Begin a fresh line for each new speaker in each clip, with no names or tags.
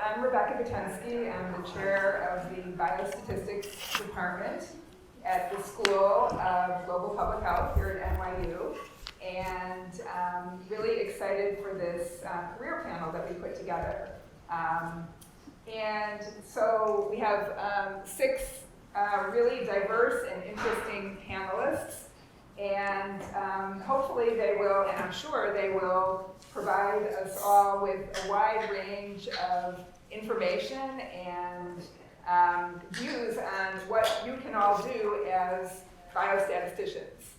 I'm Rebecca McKenzie. I'm the chair of the Biostatistics department at the School of Global Public Health here at NYU. And really excited for this career panel that we put together. And so we have 6 really diverse and interesting panelists. And hopefully they will, and I'm sure they will, provide us all with a wide range of information and views on what you can all do as biostatisticians,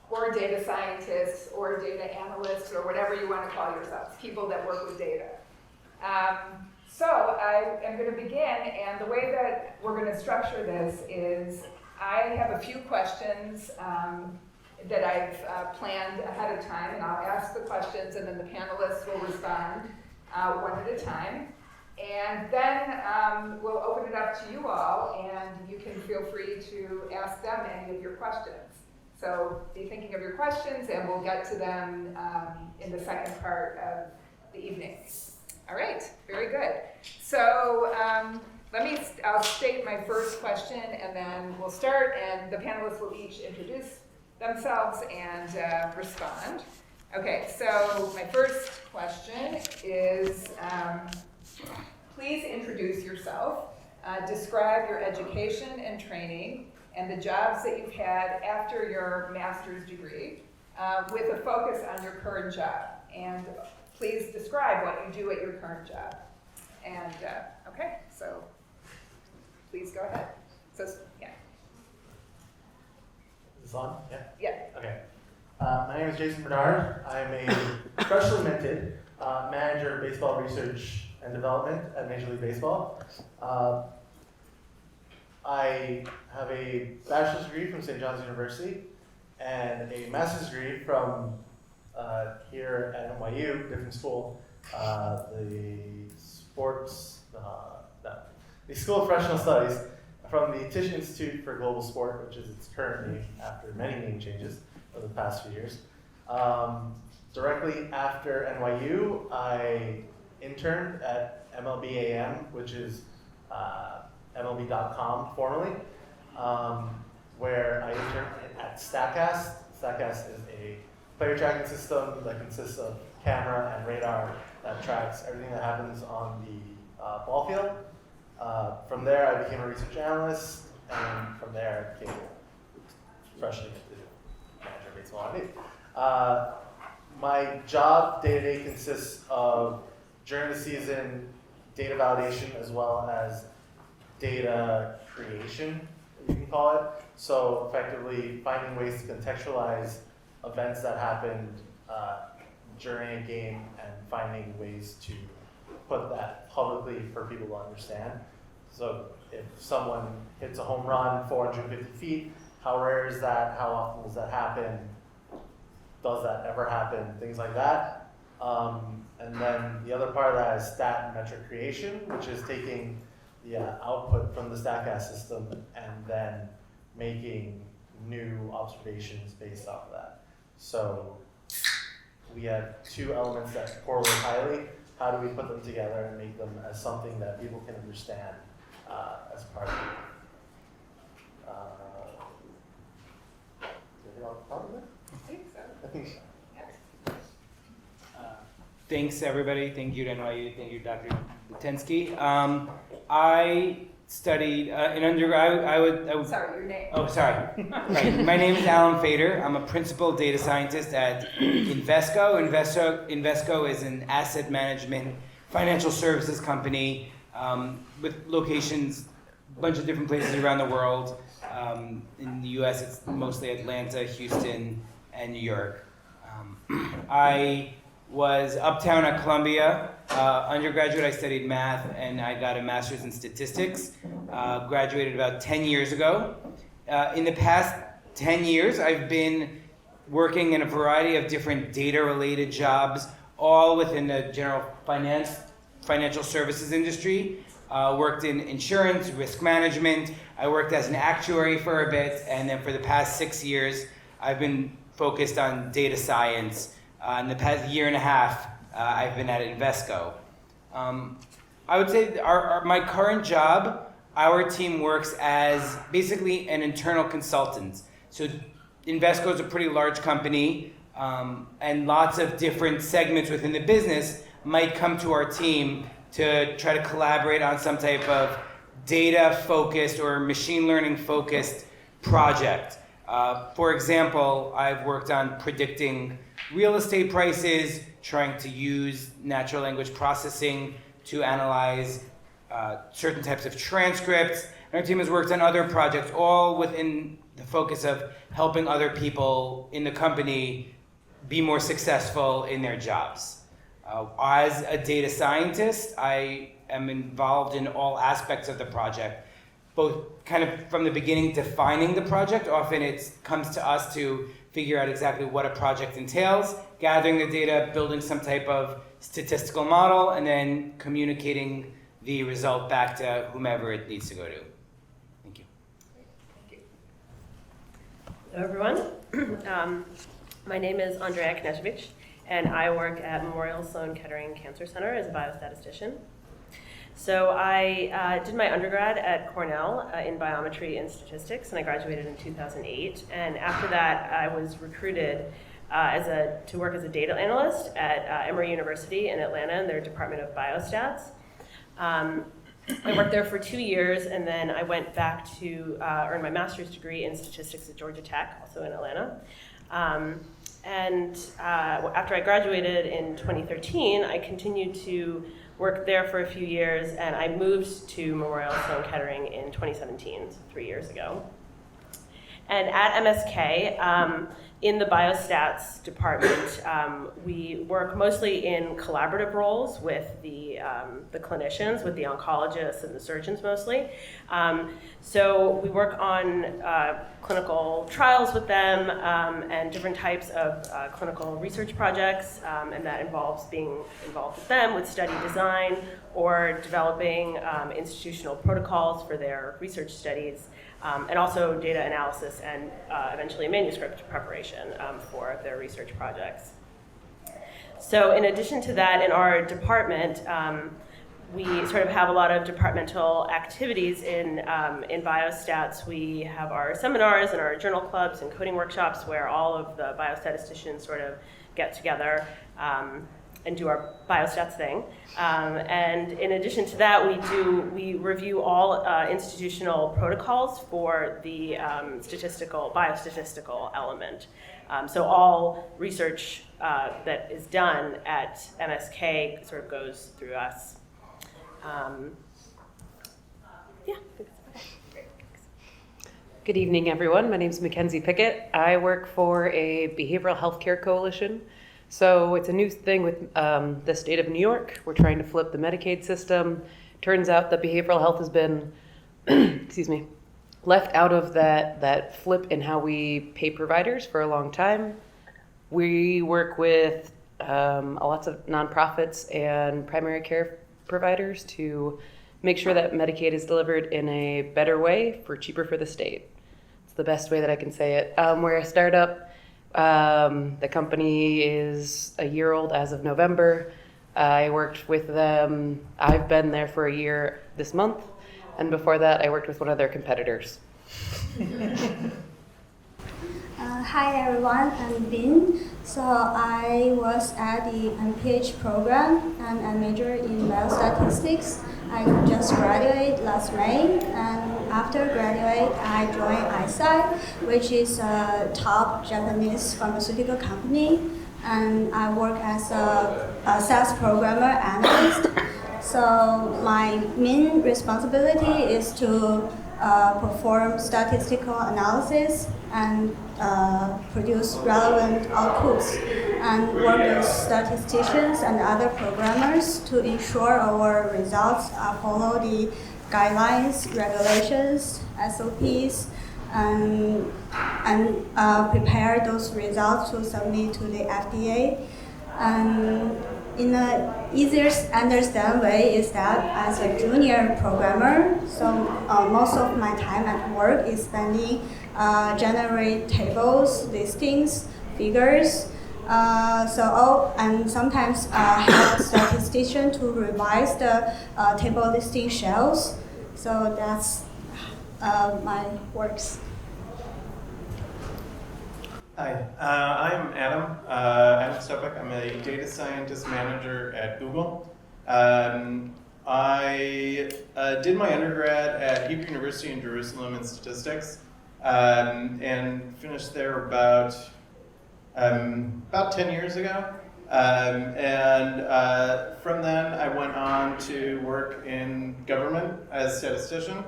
or data scientists, or data analysts, or whatever you want to call yourselves, people that work with data. So I am going to begin, and the way that we're going to structure this is I have a few questions that I've planned ahead of time, and I'll ask the questions, and then the panelists will respond one at a time. And then we'll open it up to you all, and you can feel free to ask them any of your questions. So be thinking of your questions, and we'll get to them in the second part of the evening. All right, very good. So I'll state my first question, and then we'll start, and the panelists will each introduce themselves and respond. Okay, so my first question is, please introduce yourself, describe your education and training, and the jobs that you've had after your master's degree, with a focus on your current job. And please describe what you do at your current job. And, okay, so please go ahead. So, yeah.
Is this on? Yeah?
Yeah.
Okay. My name is Jason Barnard. I'm a freshly minted manager of baseball research and development at Major League Baseball. I have a bachelor's degree from St. John's University and a master's degree from here at NYU, different school, the School of Professional Studies, from the Tisch Institute for Global Sport, which is its current name after many name changes over the past few years. Directly after NYU, I interned at MLB.am, which is MLB.com formerly, where I interned at Statcast. Statcast is a player tracking system that consists of camera and radar that tracks everything that happens on the ball field. From there, I became a research analyst, and from there, I became freshly manager of baseball. My job day-to-day consists of, during the season, data validation as well as data creation, you can call it. So effectively finding ways to contextualize events that happened during a game and finding ways to put that publicly for people to understand. So if someone hits a home run 450 feet, how rare is that? How often does that happen? Does that ever happen? Things like that. And then the other part of that is stat and metric creation, which is taking the output from the StatCast system and then making new observations based off of that. So we have 2 elements that correlate highly. How do we put them together and make them as something that people can understand as part of it? Is everything on there?
I think so.
I think so.
Thanks, everybody. Thank you to NYU. Thank you, Dr. Butensky. I studied in undergrad. I would.
Sorry, your name.
Oh, sorry. Right. My name is Alan Fader. I'm a principal data scientist at Invesco. Invesco is an asset management financial services company with locations a bunch of different places around the world. In the U.S., it's mostly Atlanta, Houston, and New York. I was uptown at Columbia. Undergraduate, I studied math, and I got a master's in statistics. Graduated about 10 years ago. In the past 10 years, I've been working in a variety of different data-related jobs, all within the general financial services industry. Worked in insurance, risk management. I worked as an actuary for a bit, and then for the past 6 years, I've been focused on data science. In the past year and a half, I've been at Invesco. I would say my current job, our team works as basically an internal consultant. So Invesco is a pretty large company, and lots of different segments within the business might come to our team to try to collaborate on some type of data-focused or machine learning-focused project. For example, I've worked on predicting real estate prices, trying to use natural language processing to analyze certain types of transcripts. And our team has worked on other projects, all within the focus of helping other people in the company be more successful in their jobs. As a data scientist, I am involved in all aspects of the project, both kind of from the beginning defining the project. Often it comes to us to figure out exactly what a project entails, gathering the data, building some type of statistical model, and then communicating the result back to whomever it needs to go to. Thank you.
Hello, everyone. My name is Andrea Knezevich, and I work at Memorial Sloan Kettering Cancer Center as a biostatistician. So I did my undergrad at Cornell in biometry and statistics, and I graduated in 2008. And after that, I was recruited to work as a data analyst at Emory University in Atlanta in their Department of Biostats. I worked there for 2 years, and then I went back to earn my master's degree in statistics at Georgia Tech, also in Atlanta. After I graduated in 2013, I continued to work there for a few years, and I moved to Memorial Sloan Kettering in 2017, so 3 years ago. And at M.Sc, in the biostats department, we work mostly in collaborative roles with the clinicians, with the oncologists and the surgeons mostly. So we work on clinical trials with them and different types of clinical research projects, and that involves being involved with them with study design or developing institutional protocols for their research studies. And also data analysis and eventually manuscript preparation for their research projects. So in addition to that, in our department, we sort of have a lot of departmental activities in biostats. We have our seminars and our journal clubs and coding workshops where all of the biostatisticians sort of get together and do our biostats thing. And in addition to that, we review all institutional protocols for the biostatistical element. So all research that is done at M.Sc sort of goes through us.
Good evening, everyone. My name is McKenzie Pickett. I work for a behavioral healthcare coalition. So it's a new thing with the state of New York. We're trying to flip the Medicaid system. Turns out that behavioral health has been, left out of that flip in how we pay providers for a long time. We work with lots of nonprofits and primary care providers to make sure that Medicaid is delivered in a better way cheaper for the state. It's the best way that I can say it. We're a startup. The company is a year old as of November. I worked with them. I've been there for a year this month. And before that, I worked with one of their competitors.
Hi everyone, I'm Bin. So I was at the MPH program and I majored in biostatistics. I just graduated last May, and after graduate, I joined Eisai, which is a top Japanese pharmaceutical company, and I work as a SAS programmer analyst. So my main responsibility is to perform statistical analysis and produce relevant outputs, and work with statisticians and other programmers to ensure our results follow the guidelines, regulations, SOPs, and prepare those results to submit to the FDA. And in an easier understand way is that as a junior programmer, so most of my time at work is spending generate tables, listings, figures, And sometimes help statistician to revise the table listing shells. So that's my works.
Hi, I'm Adam. Adam Stopek. I'm a data scientist manager at Google. I did my undergrad at Hebrew University in Jerusalem in statistics, and finished there about 10 years ago. From then I went on to work in government as a statistician,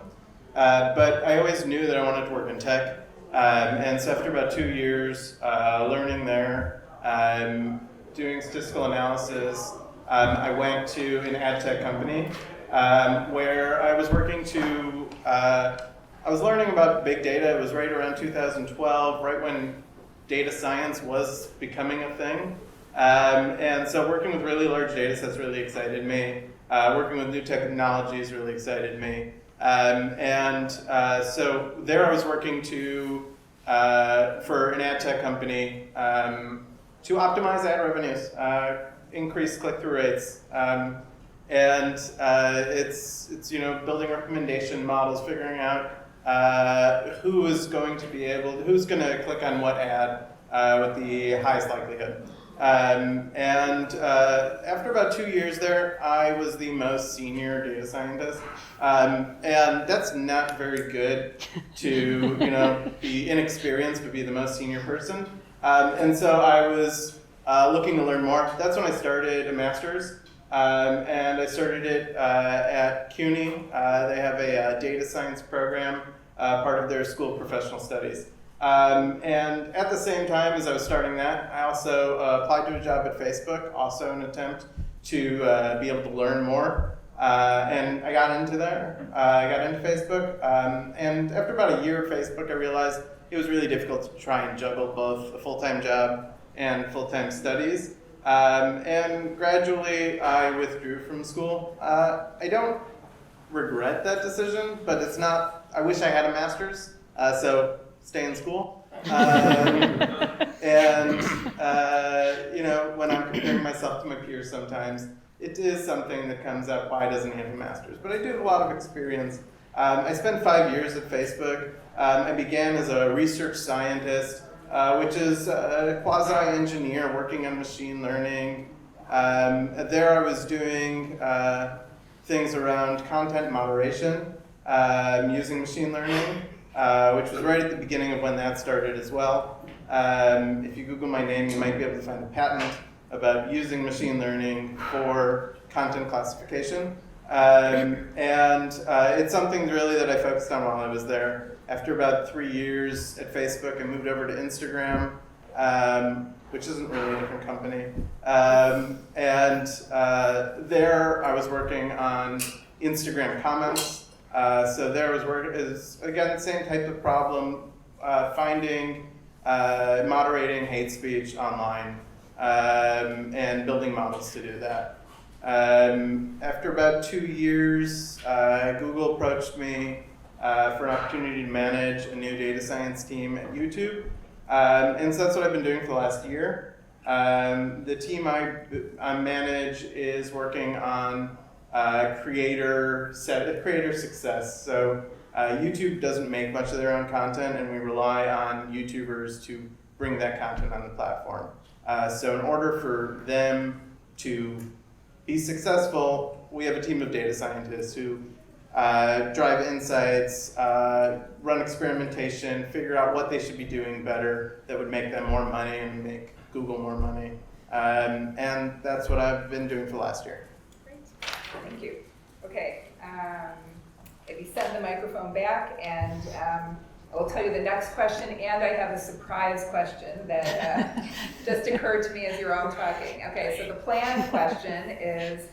but I always knew that I wanted to work in tech. And so after about 2 years learning there, doing statistical analysis, I went to an ad tech company where I was working I was learning about big data. It was right around 2012, right when data science was becoming a thing. And so working with really large data sets really excited me. Working with new technologies really excited me. So there I was working for an ad tech company to optimize ad revenues, increase click-through rates, it's building recommendation models, figuring out who's going to click on what ad with the highest likelihood. After about 2 years there, I was the most senior data scientist. And that's not very good to, be inexperienced but be the most senior person. And so I was looking to learn more. That's when I started a master's. And I started it at CUNY. They have a data science program, part of their School of Professional Studies. And at the same time as I was starting that, I also applied to a job at Facebook, also an attempt to be able to learn more. And I got into there. I got into Facebook. And after about a year of Facebook, I realized it was really difficult to try and juggle both a full-time job and full-time studies. And gradually, I withdrew from school. I don't regret that decision, but it's not, I wish I had a master's, so stay in school. When I'm comparing myself to my peers sometimes, it is something that comes up, why doesn't he have a master's? But I do have a lot of experience. I spent 5 years at Facebook. I began as a research scientist, which is a quasi-engineer working on machine learning. There I was doing things around content moderation using machine learning, which was right at the beginning of when that started as well. If you Google my name, you might be able to find a patent about using machine learning for content classification. It's something really that I focused on while I was there. After about 3 years at Facebook, I moved over to Instagram, which isn't really a different company. There I was working on Instagram comments. So there was work is again same type of problem, finding, moderating hate speech online, and building models to do that. After about 2 years, Google approached me for an opportunity to manage a new data science team at YouTube. And so that's what I've been doing for the last year. The team I manage is working on creator success. So YouTube doesn't make much of their own content, and we rely on YouTubers to bring that content on the platform. So in order for them to be successful, we have a team of data scientists who drive insights, run experimentation, figure out what they should be doing better that would make them more money and make Google more money. And that's what I've been doing for the last year.
Great, thank you. Okay, maybe send the microphone back, and I will tell you the next question, and I have a surprise question that just occurred to me as you're all talking. Okay, so the planned question is,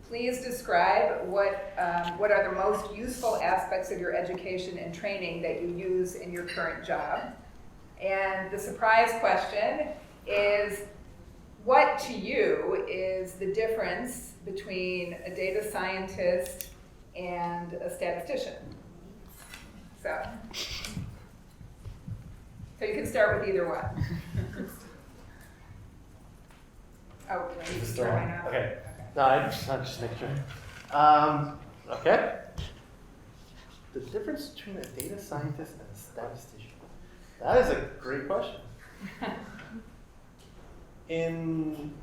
please describe what are the most useful aspects of your education and training that you use in your current job? And the surprise question is, what to you is the difference between a data scientist and a statistician? So you can start with either one. Oh, do I need
Is
to
it
turn
still
mine
on?
off?
Okay. No, I just make sure. Okay. The difference between a data scientist and a statistician. That is a great question. In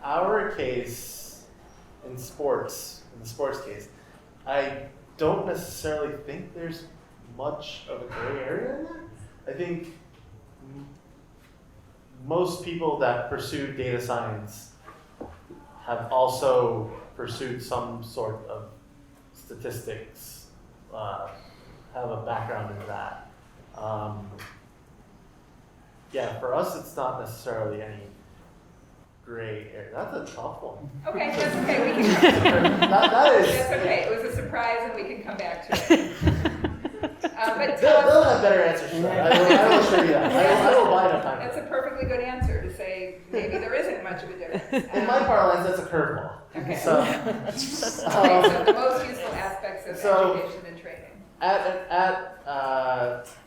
our case, in the sports case, I don't necessarily think there's much of a gray area in that. I think most people that pursue data science have also pursued some sort of statistics, have a background in that. Yeah, for us, it's not necessarily any gray area. That's a tough one.
Okay, that's okay, we can,
that is.
that's okay, it was a surprise and we can come back to it. But
They'll have better answers for that. I will show you that. I will buy enough time.
that's a perfectly good answer to say maybe there isn't much of a difference.
In my parlance, that's a curveball.
Okay.
So,
Okay, so the most useful aspects of education and training.
at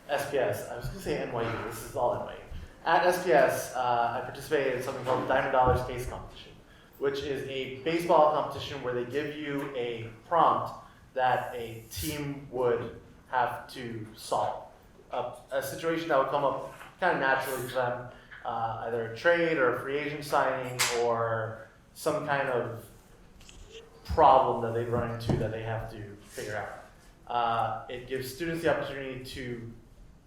SPS, I was going to say NYU. This is all NYU. At SPS, I participated in something called Diamond Dollars Case Competition, which is a baseball competition where they give you a prompt that a team would have to solve. A situation that would come up kind of naturally for them, either a trade or a free agent signing or some kind of problem that they run into that they have to figure out. It gives students the opportunity to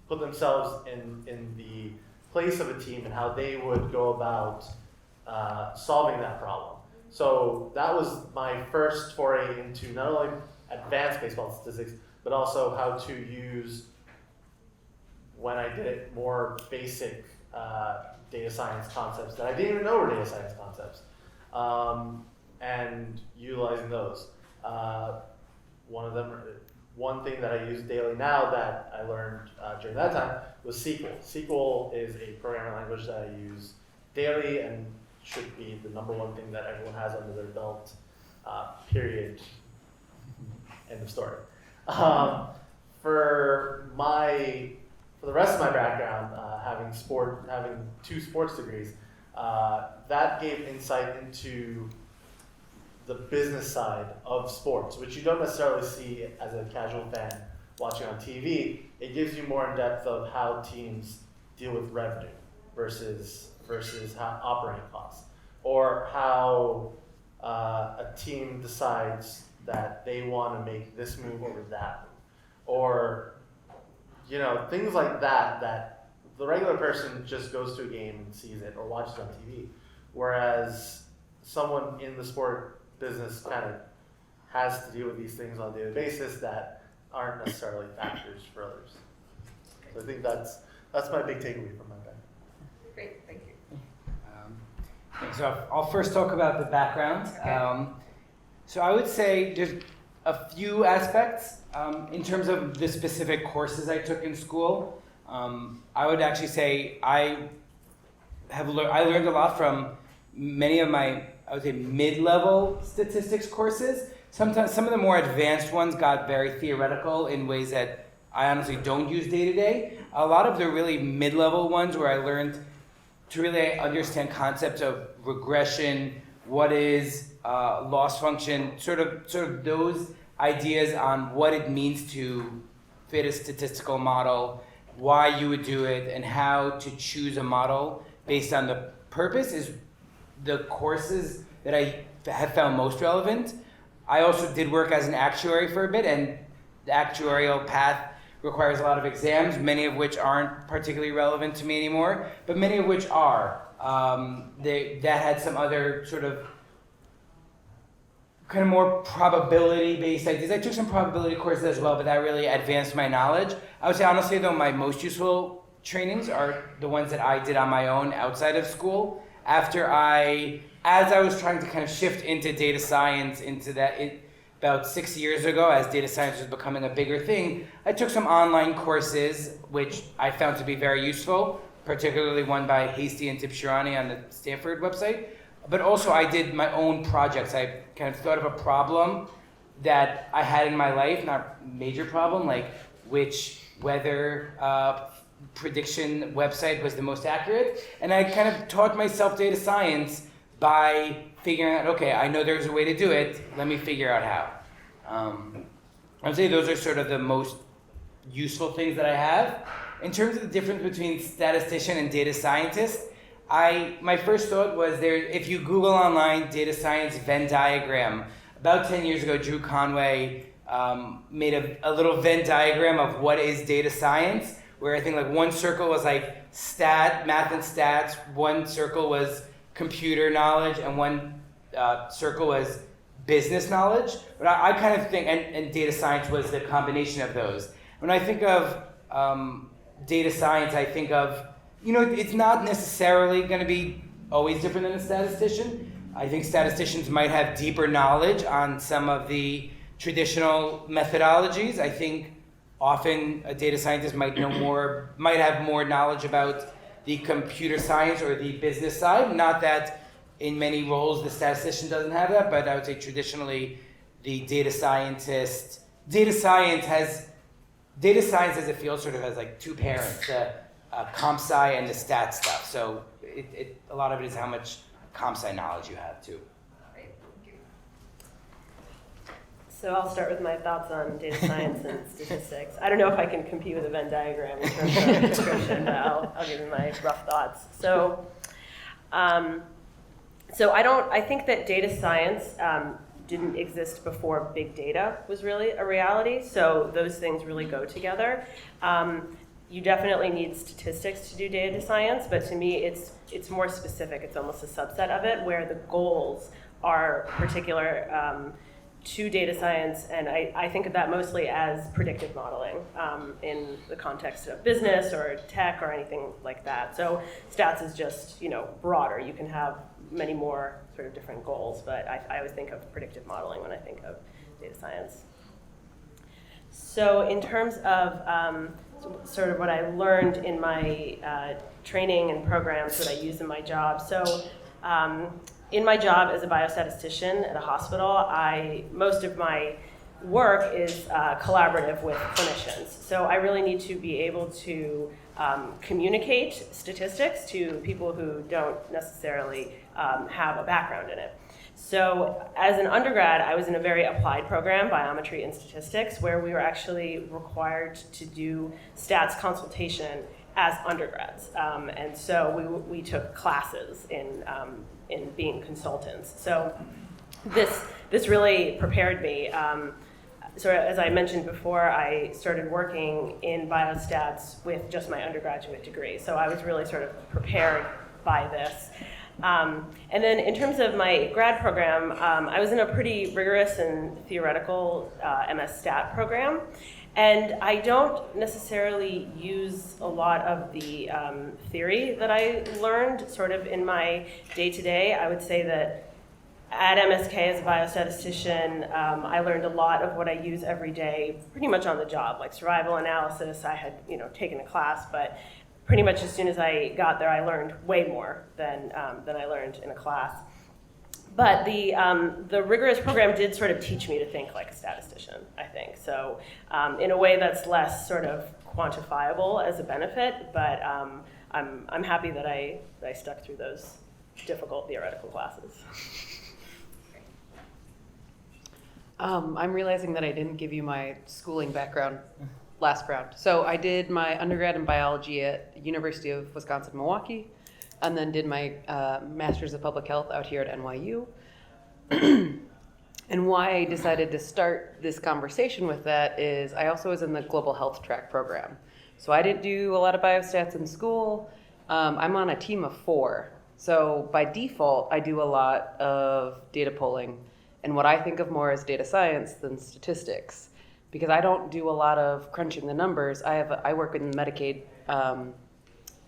put themselves in the place of a team and how they would go about solving that problem. So that was my first foray into not only advanced baseball statistics, but also how to use, when I did it, more basic data science concepts that I didn't even know were data science concepts, and utilizing those. One thing that I use daily now that I learned during that time was SQL. SQL is a programming language that I use daily and should be the #1 thing that everyone has under their belt, period, end of story. For the rest of my background, having 2 sports degrees, that gave insight into the business side of sports, which you don't necessarily see as a casual fan watching on TV. It gives you more in depth of how teams deal with revenue versus how operating costs, or how a team decides that they want to make this move over that move, or things like that the regular person just goes to a game and sees it or watches on TV, whereas someone in the sport business kind of has to deal with these things on a daily basis that aren't necessarily factors for others. So I think that's my big takeaway from my background.
Great, thank you.
So I'll first talk about the background.
Okay.
So I would say there's a few aspects in terms of the specific courses I took in school. I would actually say I learned a lot from many of my, I would say, mid-level statistics courses. Sometimes some of the more advanced ones got very theoretical in ways that I honestly don't use day to day. A lot of the really mid-level ones where I learned to really understand concepts of regression, what is loss function, sort of those ideas on what it means to fit a statistical model, why you would do it, and how to choose a model based on the purpose is the courses that I have found most relevant. I also did work as an actuary for a bit, and the actuarial path requires a lot of exams, many of which aren't particularly relevant to me anymore, but many of which are. That had some other sort of kind of more probability-based ideas. I took some probability courses as well, but that really advanced my knowledge. I would say honestly though, my most useful trainings are the ones that I did on my own outside of school. As I was trying to kind of shift into data science, about 6 years ago, as data science was becoming a bigger thing, I took some online courses, which I found to be very useful, particularly one by Hasty and Tibshirani on the Stanford website. But also I did my own projects. I kind of thought of a problem that I had in my life, not a major problem, like whether prediction website was the most accurate. And I kind of taught myself data science by figuring out, okay, I know there's a way to do it, let me figure out how. I would say those are sort of the most useful things that I have. In terms of the difference between statistician and data scientist, my first thought was if you Google online data science Venn diagram, about 10 years ago, Drew Conway made a little Venn diagram of what is data science, where I think like one circle was like math and stats, one circle was computer knowledge, and one circle was business knowledge. But I kind of think, and data science was the combination of those. When I think of data science, I think of, it's not necessarily going to be always different than a statistician. I think statisticians might have deeper knowledge on some of the traditional methodologies. I think often a data scientist might have more knowledge about the computer science or the business side. Not that in many roles the statistician doesn't have that, but I would say traditionally the data science as a field sort of has like two parents, the comp sci and the stat stuff. So a lot of it is how much comp sci knowledge you have too.
Great, thank you.
So I'll start with my thoughts on data science and statistics. I don't know if I can compete with a Venn diagram in terms of description, but I'll give you my rough thoughts. So I think that data science didn't exist before big data was really a reality. So those things really go together. You definitely need statistics to do data science, but to me it's more specific. It's almost a subset of it where the goals are particular to data science, and I think of that mostly as predictive modeling in the context of business or tech or anything like that. So stats is just broader. You can have many more sort of different goals, but I always think of predictive modeling when I think of data science. So in terms of sort of what I learned in my training and programs that I use in my job. So in my job as a biostatistician at a hospital, most of my work is collaborative with clinicians. So I really need to be able to communicate statistics to people who don't necessarily have a background in it. So as an undergrad, I was in a very applied program, biometry and statistics, where we were actually required to do stats consultation as undergrads. And so we took classes in being consultants. So this really prepared me. So as I mentioned before, I started working in biostats with just my undergraduate degree. So I was really sort of prepared by this. And then in terms of my grad program, I was in a pretty rigorous and theoretical MS Stat program. And I don't necessarily use a lot of the theory that I learned sort of in my day-to-day. I would say that at M.Sc as a biostatistician, I learned a lot of what I use every day pretty much on the job, like survival analysis. I had taken a class, but pretty much as soon as I got there, I learned way more than I learned in a class. But the rigorous program did sort of teach me to think like a statistician, I think. So in a way that's less sort of quantifiable as a benefit, but I'm happy that I stuck through those difficult theoretical classes.
I'm realizing that I didn't give you my schooling background last round. So I did my undergrad in biology at University of Wisconsin-Milwaukee, and then did my Master's of Public Health out here at NYU. And why I decided to start this conversation with that is I also was in the Global Health Track program. So I didn't do a lot of biostats in school. I'm on a team of 4. So by default, I do a lot of data pulling and what I think of more as data science than statistics, because I don't do a lot of crunching the numbers. I work in Medicaid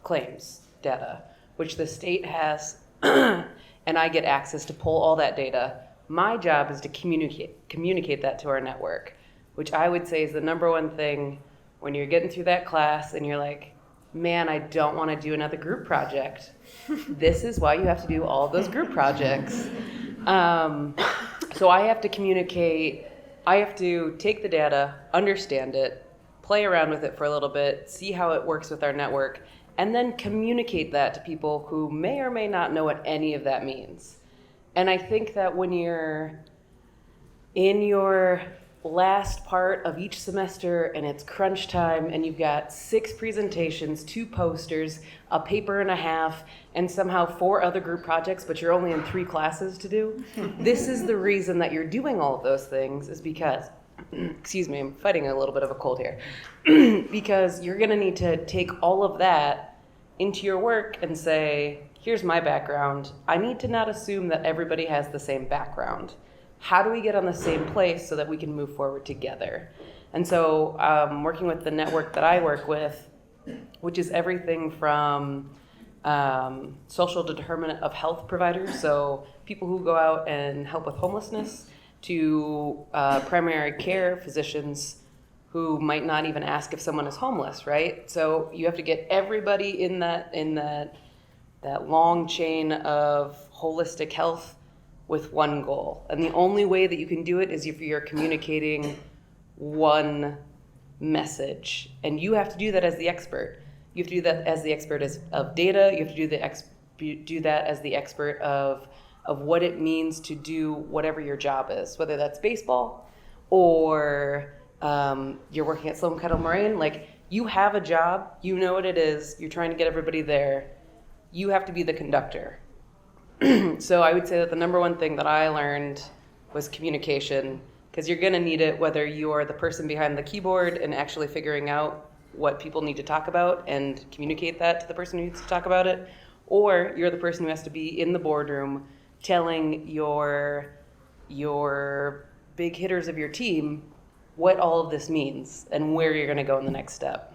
claims data, which the state has, and I get access to pull all that data. My job is to communicate that to our network, which I would say is the number one thing when you're getting through that class and you're like, man, I don't want to do another group project. This is why you have to do all of those group projects. So I have to communicate. I have to take the data, understand it, play around with it for a little bit, see how it works with our network, and then communicate that to people who may or may not know what any of that means. And I think that when you're in your last part of each semester and it's crunch time and you've got 6 presentations, 2 posters, a paper and a half, and somehow 4 other group projects, but you're only in 3 classes to do, this is the reason that you're doing all of those things, is because, excuse me, I'm fighting a little bit of a cold here, because you're gonna need to take all of that into your work and say, here's my background. I need to not assume that everybody has the same background. How do we get on the same place so that we can move forward together? And so working with the network that I work with, which is everything from social determinant of health providers, so people who go out and help with homelessness, to primary care physicians who might not even ask if someone is homeless, right? So you have to get everybody in that long chain of holistic health with one goal. And the only way that you can do it is if you're communicating one message. And you have to do that as the expert. You have to do that as the expert of data. You have to do that as the expert of what it means to do whatever your job is, whether that's baseball or you're working at Sloan Kettle Moraine. Like, you have a job, you know what it is, you're trying to get everybody there. You have to be the conductor. So I would say that the number one thing that I learned was communication, because you're going to need it whether you are the person behind the keyboard and actually figuring out what people need to talk about and communicate that to the person who needs to talk about it, or you're the person who has to be in the boardroom telling your big hitters of your team what all of this means and where you're going to go in the next step.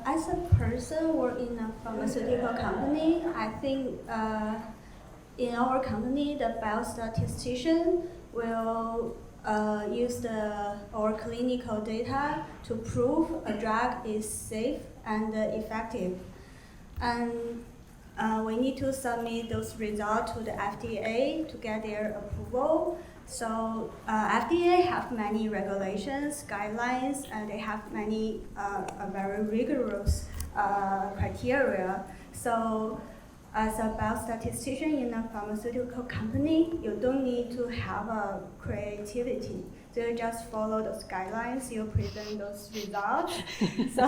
As a person working in a pharmaceutical company, I think in our company, the biostatistician will use our clinical data to prove a drug is safe and effective. And we need to submit those results to the FDA to get their approval. So FDA have many regulations, guidelines, and they have many very rigorous criteria. So as a biostatistician in a pharmaceutical company, you don't need to have a creativity. So you just follow those guidelines, you present those results. So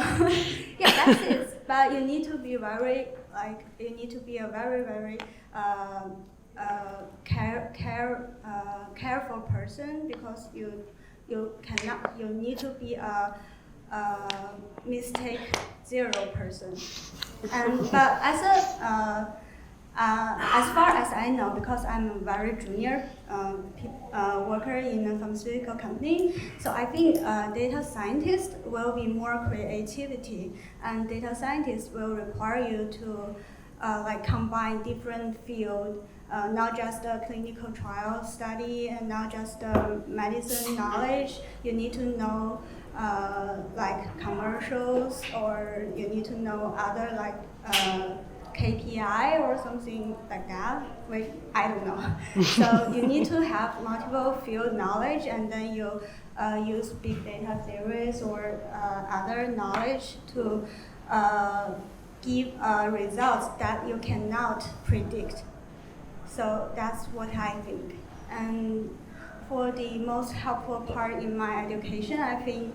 yeah, that's it. But you need to be a very, very careful person, because you need to be a mistake zero person. But as far as I know, because I'm a very junior worker in a pharmaceutical company, so I think data scientists will be more creativity, and data scientists will require you to combine different fields. Not just a clinical trial study and not just medicine knowledge. You need to know commercials, or you need to know other KPI or something like that. Which I don't know. So you need to have multiple field knowledge, and then you use big data theories or other knowledge to give results that you cannot predict. So that's what I think. And for the most helpful part in my education, I think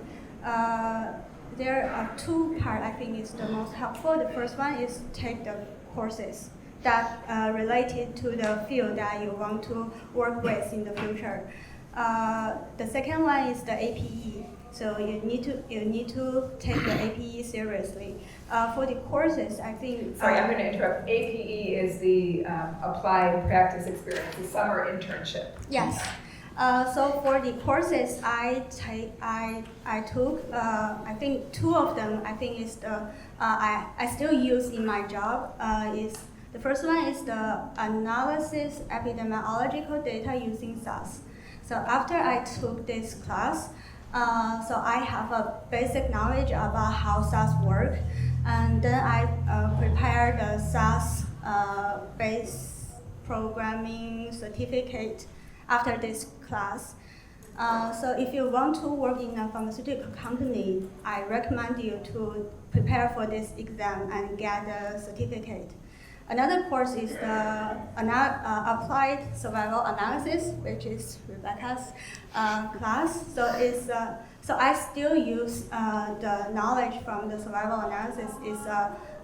there are 2 parts I think is the most helpful. The first one is take the courses that related to the field that you want to work with in the future. The second one is the APE. So you need to take the APE seriously. For the courses, I think.
Sorry, I'm going to interrupt. APE is the Applied Practice Experience, the summer internship.
Yes. So for the courses I took, I think 2 of them I think is I still use in my job. Is the first one is the analysis epidemiological data using SAS. So after I took this class, so I have a basic knowledge about how SAS work, and then I prepared the SAS base programming certificate after this class. So if you want to work in a pharmaceutical company, I recommend you to prepare for this exam and get a certificate. Another course is the applied survival analysis, which is Rebecca's class. So I still use the knowledge from the survival analysis is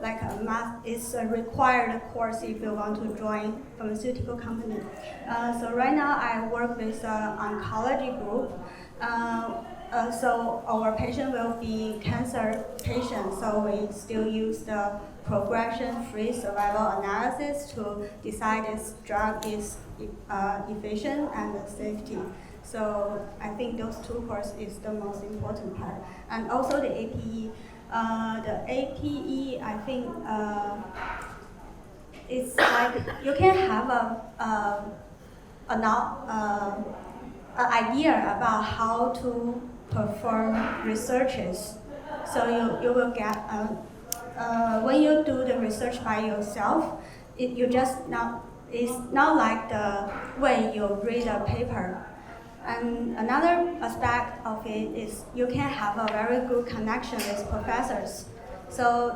like a math. It's a required course if you want to join pharmaceutical company. So right now I work with an oncology group. So our patient will be cancer patients. So we still use the progression-free survival analysis to decide if drug is efficient and safety. So I think those two courses is the most important part. And also the APE. The APE, I think it's like you can have an idea about how to perform researches. So you will get when you do the research by yourself, it's not like the way you read a paper. And another aspect of it is you can have a very good connection with professors. So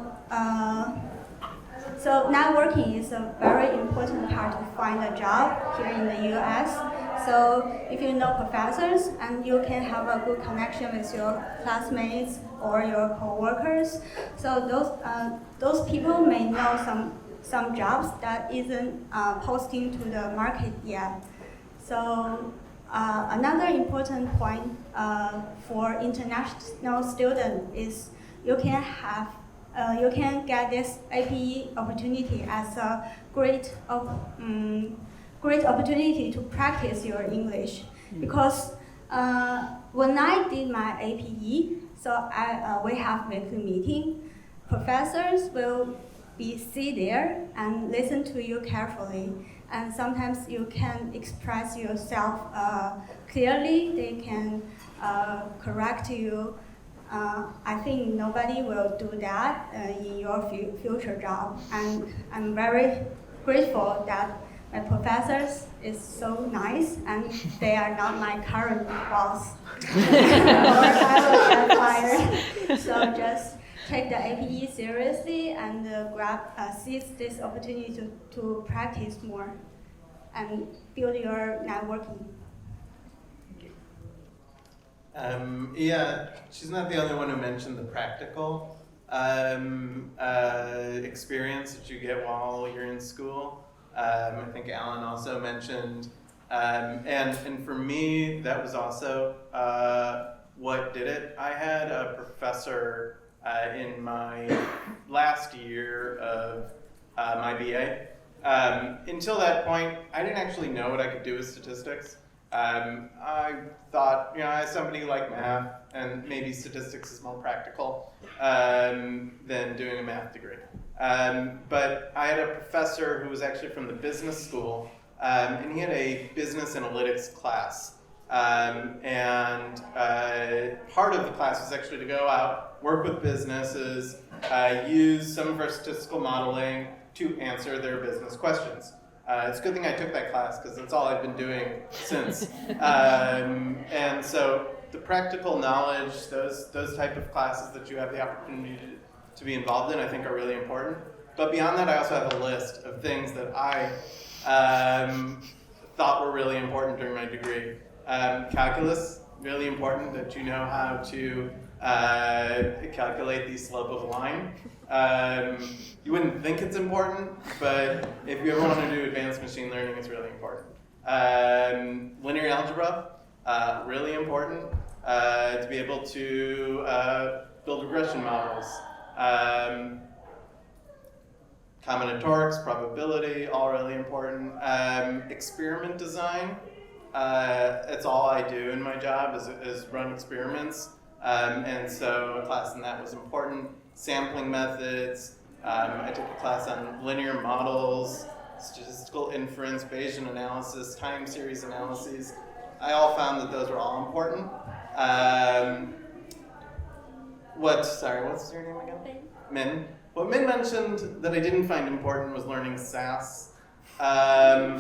networking is a very important part to find a job here in the US. So if you know professors and you can have a good connection with your classmates or your coworkers, so those people may know some jobs that isn't posting to the market yet. So another important point for international students is you can get this APE opportunity as a great opportunity to practice your English. Because when I did my APE, so we have weekly meeting. Professors will sit there and listen to you carefully. And sometimes you can express yourself clearly. They can correct you. I think nobody will do that in your future job. And I'm very grateful that my professors is so nice and they are not my current boss. Or I will get fired. So just take the APE seriously and seize this opportunity to practice more and build your networking.
Yeah, she's not the only one who mentioned the practical experience that you get while you're in school. I think Alan also mentioned, and for me, that was also what did it. I had a professor in my last year of my BA. Until that point, I didn't actually know what I could do with statistics. I thought, as somebody like math, and maybe statistics is more practical than doing a math degree. But I had a professor who was actually from the business school, and he had a business analytics class. And part of the class was actually to go out, work with businesses, use some of our statistical modeling to answer their business questions. It's a good thing I took that class because that's all I've been doing since. And so the practical knowledge, those type of classes that you have the opportunity to be involved in, I think are really important. But beyond that, I also have a list of things that I thought were really important during my degree. Calculus, really important that you know how to calculate the slope of a line. You wouldn't think it's important, but if you ever want to do advanced machine learning, it's really important. Linear algebra, really important to be able to build regression models. Combinatorics, probability, all really important. Experiment design, it's all I do in my job is run experiments. And so a class in that was important. Sampling methods, I took a class on linear models, statistical inference, Bayesian analysis, time series analyses. I all found that those were all important. What's your name again? Min. What Min mentioned that I didn't find important was learning SAS. I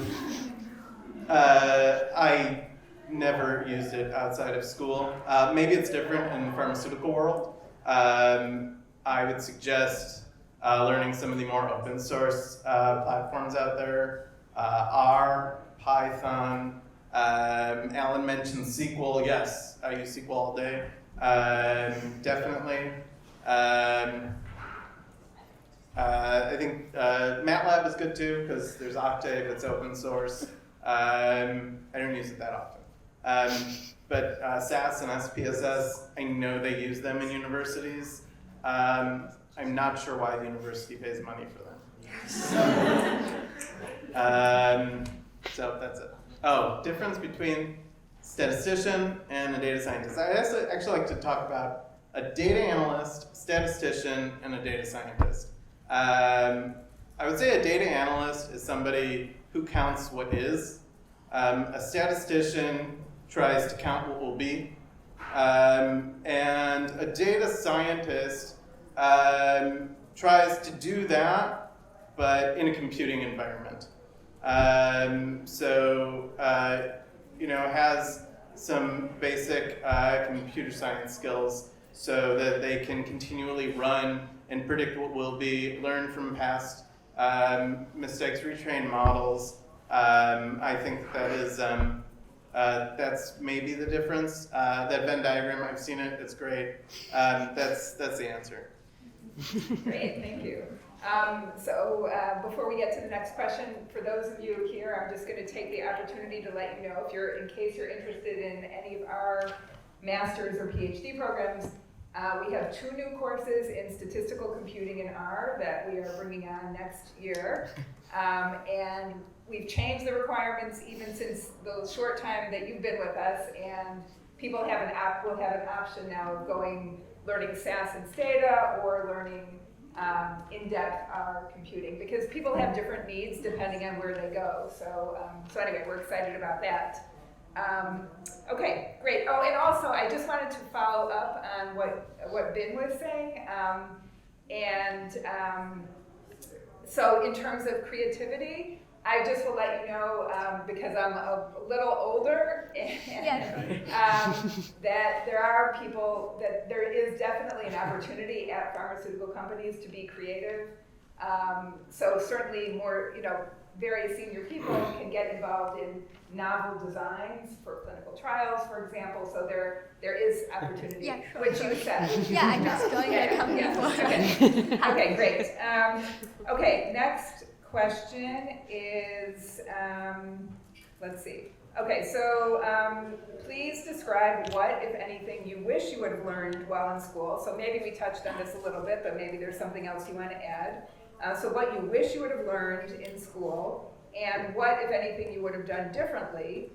never never used it outside of school. Maybe it's different in the pharmaceutical world. I would suggest learning some of the more open source platforms out there. R, Python, Alan mentioned SQL. Yes, I use SQL all day. Definitely. I think MATLAB is good too because there's Octave, it's open source. I don't use it that often. But SAS and SPSS, I know they use them in universities. I'm not sure why the university pays money for them. So that's it. Oh, difference between statistician and a data scientist. I actually like to talk about a data analyst, statistician, and a data scientist. I would say a data analyst is somebody who counts what is. A statistician tries to count what will be. And a data scientist tries to do that, but in a computing environment. Has some basic computer science skills so that they can continually run and predict what will be, learn from past mistakes, retrain models. I think that is that's maybe the difference. That Venn diagram, I've seen it. It's great. That's the answer.
Great, thank you. Before we get to the next question, for those of you here, I'm just going to take the opportunity to let you know, in case you're interested in any of our master's or PhD programs, we have 2 new courses in statistical computing in R that we are bringing on next year. And we've changed the requirements even since the short time that you've been with us, and people will have an option now of learning SAS and Stata or learning in-depth R computing, because people have different needs depending on where they go. So anyway, we're excited about that. Okay, great. Oh, and also I just wanted to follow up on what Ben was saying. So in terms of creativity, I just will let you know, because I'm a little older, that there is definitely an opportunity at pharmaceutical companies to be creative. So certainly more, very senior people can get involved in novel designs for clinical trials, for example. So there is opportunity,
Yeah, sure,
which you said.
Yeah, I just joined the company.
Okay, great. Okay, next question is, let's see. Okay, so please describe what, if anything, you wish you would have learned while in school. So maybe we touched on this a little bit, but maybe there's something else you want to add. So what you wish you would have learned in school, and what, if anything, you would have done differently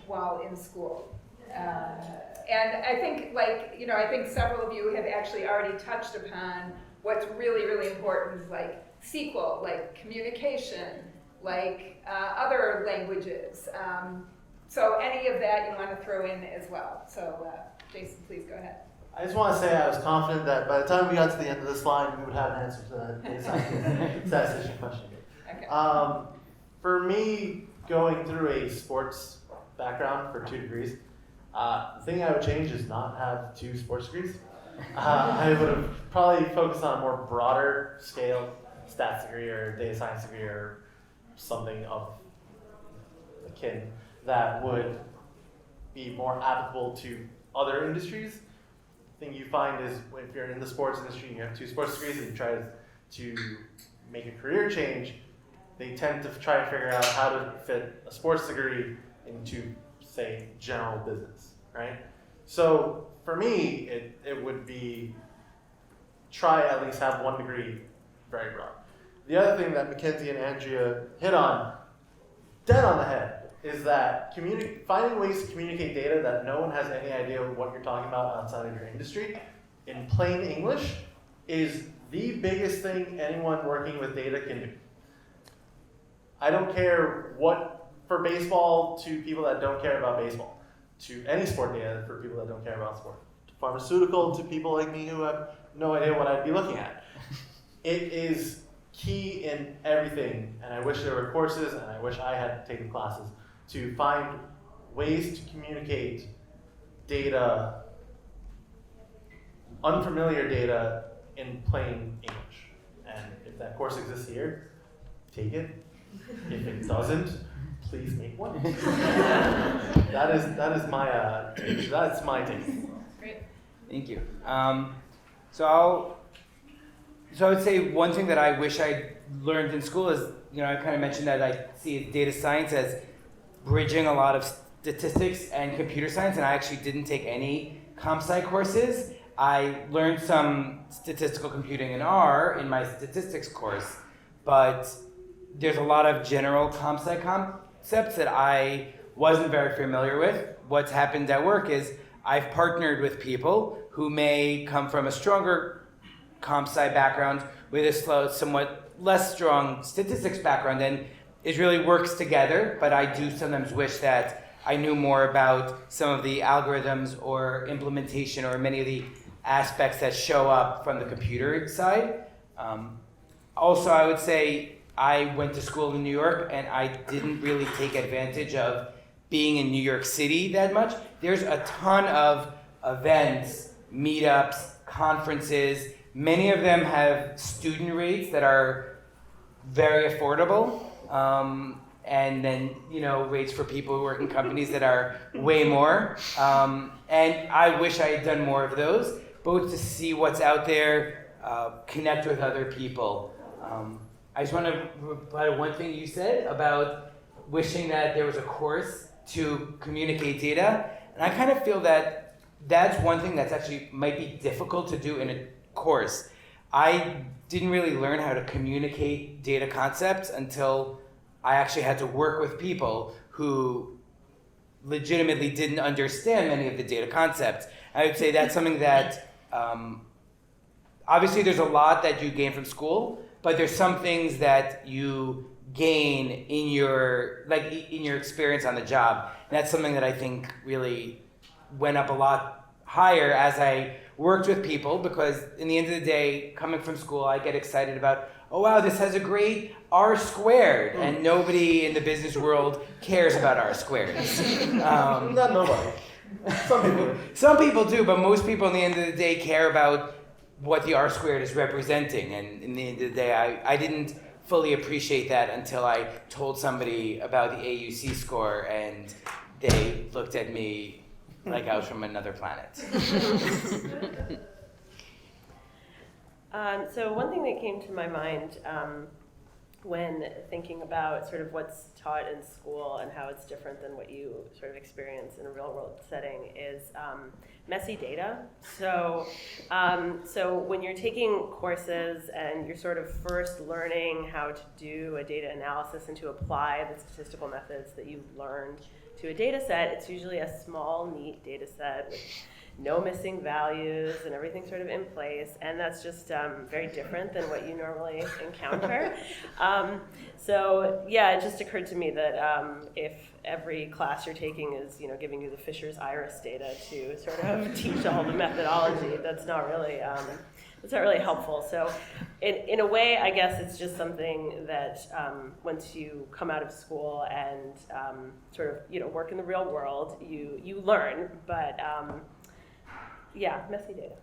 while in school. And I think, I think several of you have actually already touched upon what's really, really important, like SQL, like communication, like other languages. So any of that you want to throw in as well. So Jason, please go ahead.
I just want to say I was confident that by the time we got to the end of this line, we would have an answer to that data science statistician question.
Okay.
For me, going through a sports background for 2 degrees, the thing I would change is not have 2 sports degrees. I would have probably focused on a more broader scale stats degree or data science degree or something of akin that would be more applicable to other industries. The thing you find is if you're in the sports industry and you have 2 sports degrees and you try to make a career change, they tend to try to figure out how to fit a sports degree into, say, general business, right? So for me, it would be try at least have 1 degree very broad. The other thing that McKenzie and Andrea hit on, dead on the head, is that finding ways to communicate data that no one has any idea what you're talking about outside of your industry in plain English is the biggest thing anyone working with data can do. I don't care for baseball to people that don't care about baseball, to any sport data for people that don't care about sport, to pharmaceutical to people like me who have no idea what I'd be looking at. It is key in everything, and I wish there were courses, and I wish I had taken classes to find ways to communicate data, unfamiliar data, in plain English. And if that course exists here, take it. If it doesn't, please make one. that is my that's my take.
Great.
Thank you. So I would say one thing that I wish I learned in school is, I kind of mentioned that I see data science as bridging a lot of statistics and computer science, and I actually didn't take any comp sci courses. I learned some statistical computing in R in my statistics course, but there's a lot of general comp sci concepts that I wasn't very familiar with. What's happened at work is I've partnered with people who may come from a stronger comp sci background with a somewhat less strong statistics background, and it really works together, but I do sometimes wish that I knew more about some of the algorithms or implementation or many of the aspects that show up from the computer side. Also, I would say I went to school in New York and I didn't really take advantage of being in New York City that much. There's a ton of events, meetups, conferences. Many of them have student rates that are very affordable. And then, rates for people who work in companies that are way more. And I wish I had done more of those, both to see what's out there, connect with other people. I just want to reply to one thing you said about wishing that there was a course to communicate data. And I kind of feel that that's one thing that's actually might be difficult to do in a course. I didn't really learn how to communicate data concepts until I actually had to work with people who legitimately didn't understand many of the data concepts. I would say that's something that, obviously there's a lot that you gain from school, but there's some things that you gain in your experience on the job. And that's something that I think really went up a lot higher as I worked with people, because in the end of the day, coming from school, I get excited about, oh wow, this has a great R squared, and nobody in the business world cares about R squareds.
Not nobody. Some people.
Some people do, but most people in the end of the day care about what the R squared is representing. And in the end of the day, I didn't fully appreciate that until I told somebody about the AUC score, and they looked at me like I was from another planet.
So one thing that came to my mind when thinking about sort of what's taught in school and how it's different than what you sort of experience in a real world setting is messy data. So when you're taking courses and you're sort of first learning how to do a data analysis and to apply the statistical methods that you've learned to a data set, it's usually a small, neat data set with no missing values and everything sort of in place, and that's just very different than what you normally encounter. So yeah, it just occurred to me that if every class you're taking is giving you the Fisher's iris data to sort of teach all the methodology, that's not really helpful. So in a way, I guess it's just something that once you come out of school and sort of work in the real world, you learn, but yeah, messy data.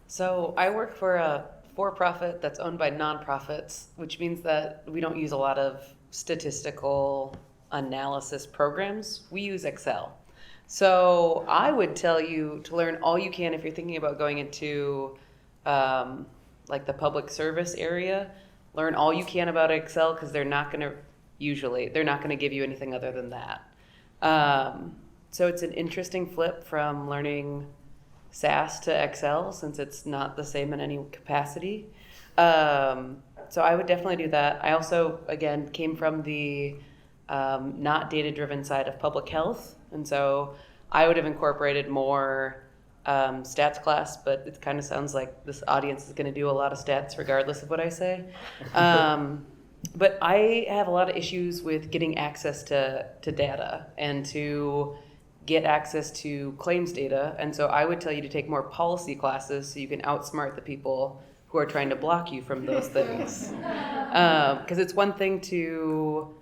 So I work for a for-profit that's owned by nonprofits, which means that we don't use a lot of statistical analysis programs. We use Excel. So I would tell you to learn all you can if you're thinking about going into like the public service area. Learn all you can about Excel, because they're not going to give you anything other than that. So it's an interesting flip from learning SAS to Excel, since it's not the same in any capacity. So I would definitely do that. I also, again, came from the not data-driven side of public health, and so I would have incorporated more stats class, but it kind of sounds like this audience is going to do a lot of stats regardless of what I say. But I have a lot of issues with getting access to data and to get access to claims data, and so I would tell you to take more policy classes so you can outsmart the people who are trying to block you from those things. Because it's one thing to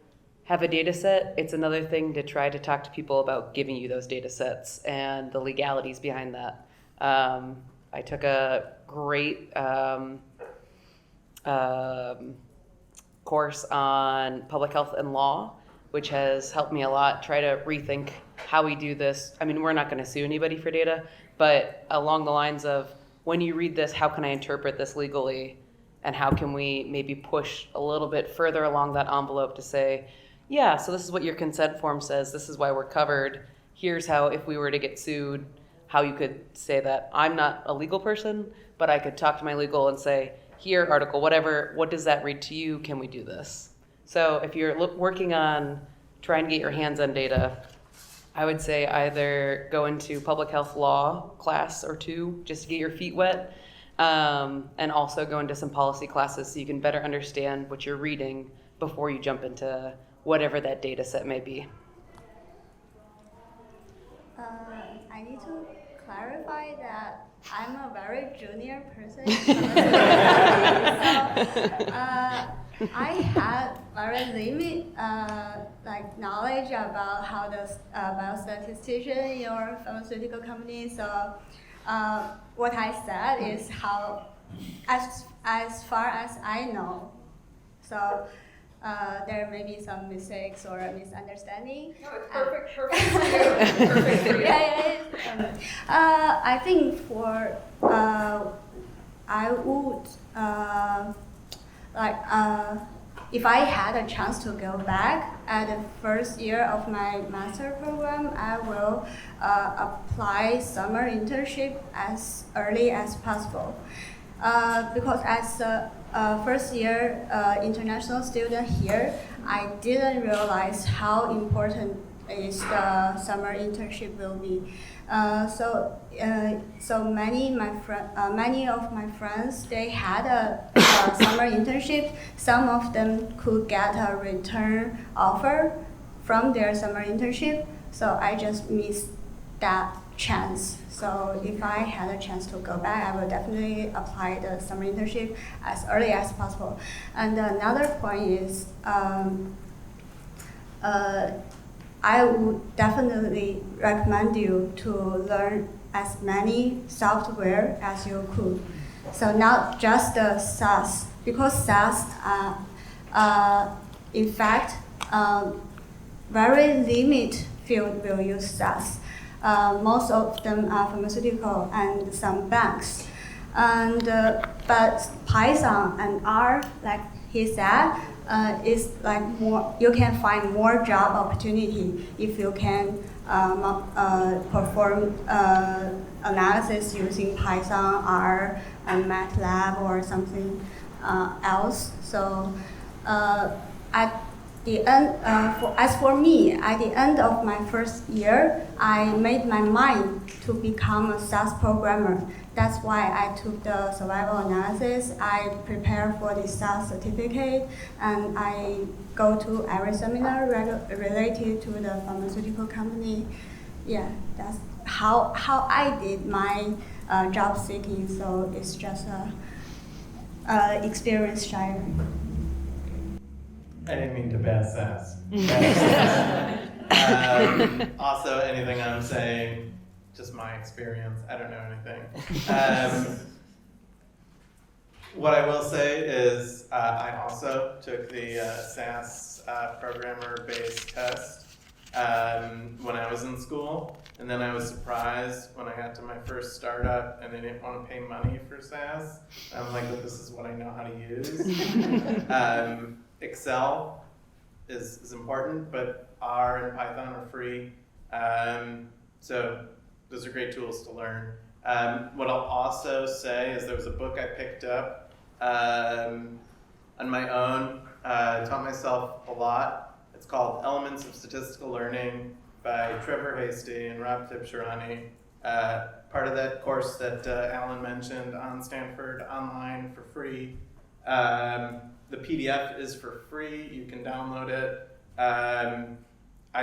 have a data set. It's another thing to try to talk to people about giving you those data sets and the legalities behind that. I took a great course on public health and law, which has helped me a lot try to rethink how we do this. I mean, we're not going to sue anybody for data, but along the lines of, when you read this, how can I interpret this legally? And how can we maybe push a little bit further along that envelope to say, yeah, so this is what your consent form says, this is why we're covered. Here's how, if we were to get sued, how you could say that I'm not a legal person, but I could talk to my legal and say, here, article, whatever, what does that read to you? Can we do this? So if you're working on trying to get your hands on data, I would say either go into public health law class or two, just to get your feet wet, and also go into some policy classes so you can better understand what you're reading before you jump into whatever that data set may be.
I need to clarify that I'm a very junior person. So, I had very limited knowledge about how the biostatistician in your pharmaceutical company. So what I said is how, as far as I know. So there may be some mistakes or misunderstanding.
No, it's perfect for you. Perfect for you.
I think for I would if I had a chance to go back at the first year of my master program, I will apply summer internship as early as possible. Because as a first year international student here, I didn't realize how important is the summer internship will be. So many of my friends, they had a summer internship. Some of them could get a return offer from their summer internship. So I just missed that chance. So if I had a chance to go back, I would definitely apply the summer internship as early as possible. And another point is, I would definitely recommend you to learn as many software as you could. So not just the SaaS, because SaaS, in fact, very limited field will use SaaS. Most of them are pharmaceutical and some banks. And but Python and R, like he said, is like more. You can find more job opportunity if you can perform analysis using Python, R, and MATLAB or something else. So at the end, as for me, at the end of my first year, I made my mind to become a SAS programmer. That's why I took the survival analysis. I prepared for the SAS certificate, and I go to every seminar related to the pharmaceutical company. Yeah, that's how I did my job seeking. So it's just a experience sharing.
I didn't mean to bash SAS. Also, anything I'm saying, just my experience. I don't know anything. What I will say is I also took the SAS programmer-based test when I was in school. And then I was surprised when I got to my first startup and they didn't want to pay money for SAS. I'm like, well, this is what I know how to use. Excel is important, but R and Python are free. So those are great tools to learn. What I'll also say is there was a book I picked up on my own, taught myself a lot. It's called Elements of Statistical Learning by Trevor Hasty and Rob Tibshirani. Part of that course that Alan mentioned on Stanford online for free. The PDF is for free, you can download it. I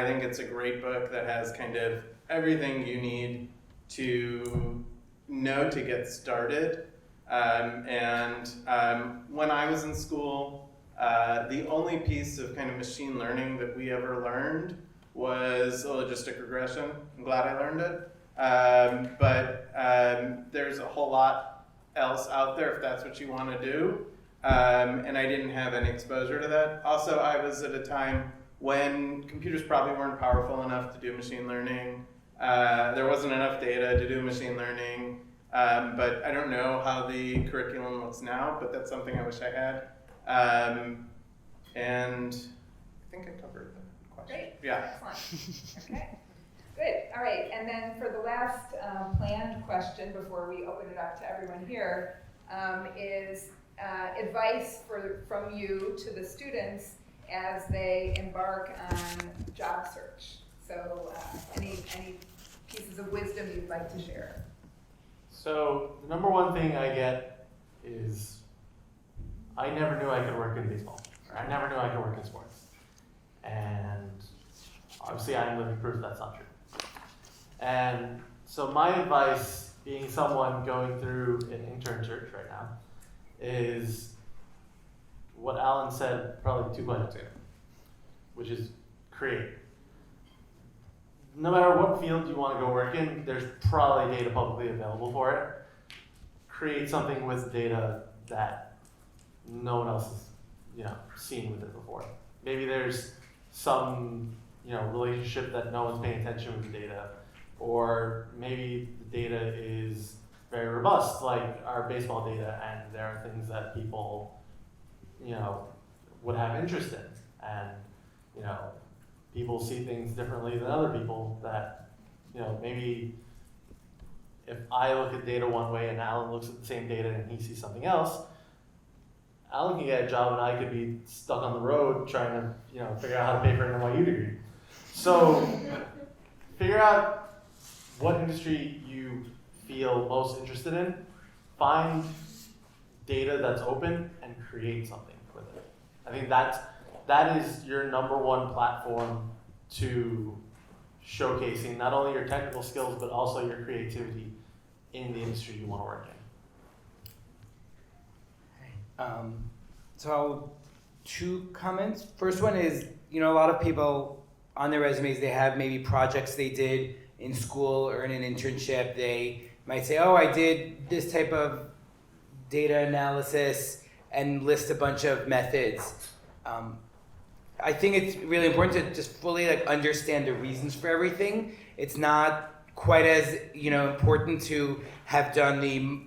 think it's a great book that has kind of everything you need to know to get started. When I was in school, The only piece of kind of machine learning that we ever learned was logistic regression. I'm glad I learned it. But there's a whole lot else out there if that's what you want to do. And I didn't have any exposure to that. Also, I was at a time when computers probably weren't powerful enough to do machine learning. There wasn't enough data to do machine learning. But I don't know how the curriculum looks now, but that's something I wish I had. And I think I covered the question.
Great.
Yeah.
Excellent. Okay. Good. All right. And then for the last planned question before we open it up to everyone here is advice from you to the students as they embark on job search. So any pieces of wisdom you'd like to share?
So the number one thing I get is I never knew I could work in baseball. Or I never knew I could work in sports. And obviously I'm living proof that's not true. And so my advice, being someone going through an intern search right now, is what Alan said probably 2 questions ago, which is create. No matter what field you want to go work in, there's probably data publicly available for it. Create something with data that no one else has, seen with it before. Maybe there's some, relationship that no one's paying attention with the data, or maybe the data is very robust, like our baseball data, and there are things that people, would have interest in, and people see things differently than other people. That maybe if I look at data one way and Alan looks at the same data and he sees something else, Alan can get a job and I could be stuck on the road trying to figure out how to pay for an NYU degree. So figure out what industry you feel most interested in, find data that's open, and create something with it. I think that is your number one platform to showcasing not only your technical skills, but also your creativity in the industry you want to work in.
So 2 comments. First one is, a lot of people on their resumes, they have maybe projects they did in school or in an internship. They might say, oh, I did this type of data analysis, and list a bunch of methods. I think it's really important to just fully understand the reasons for everything. It's not quite as important to have done the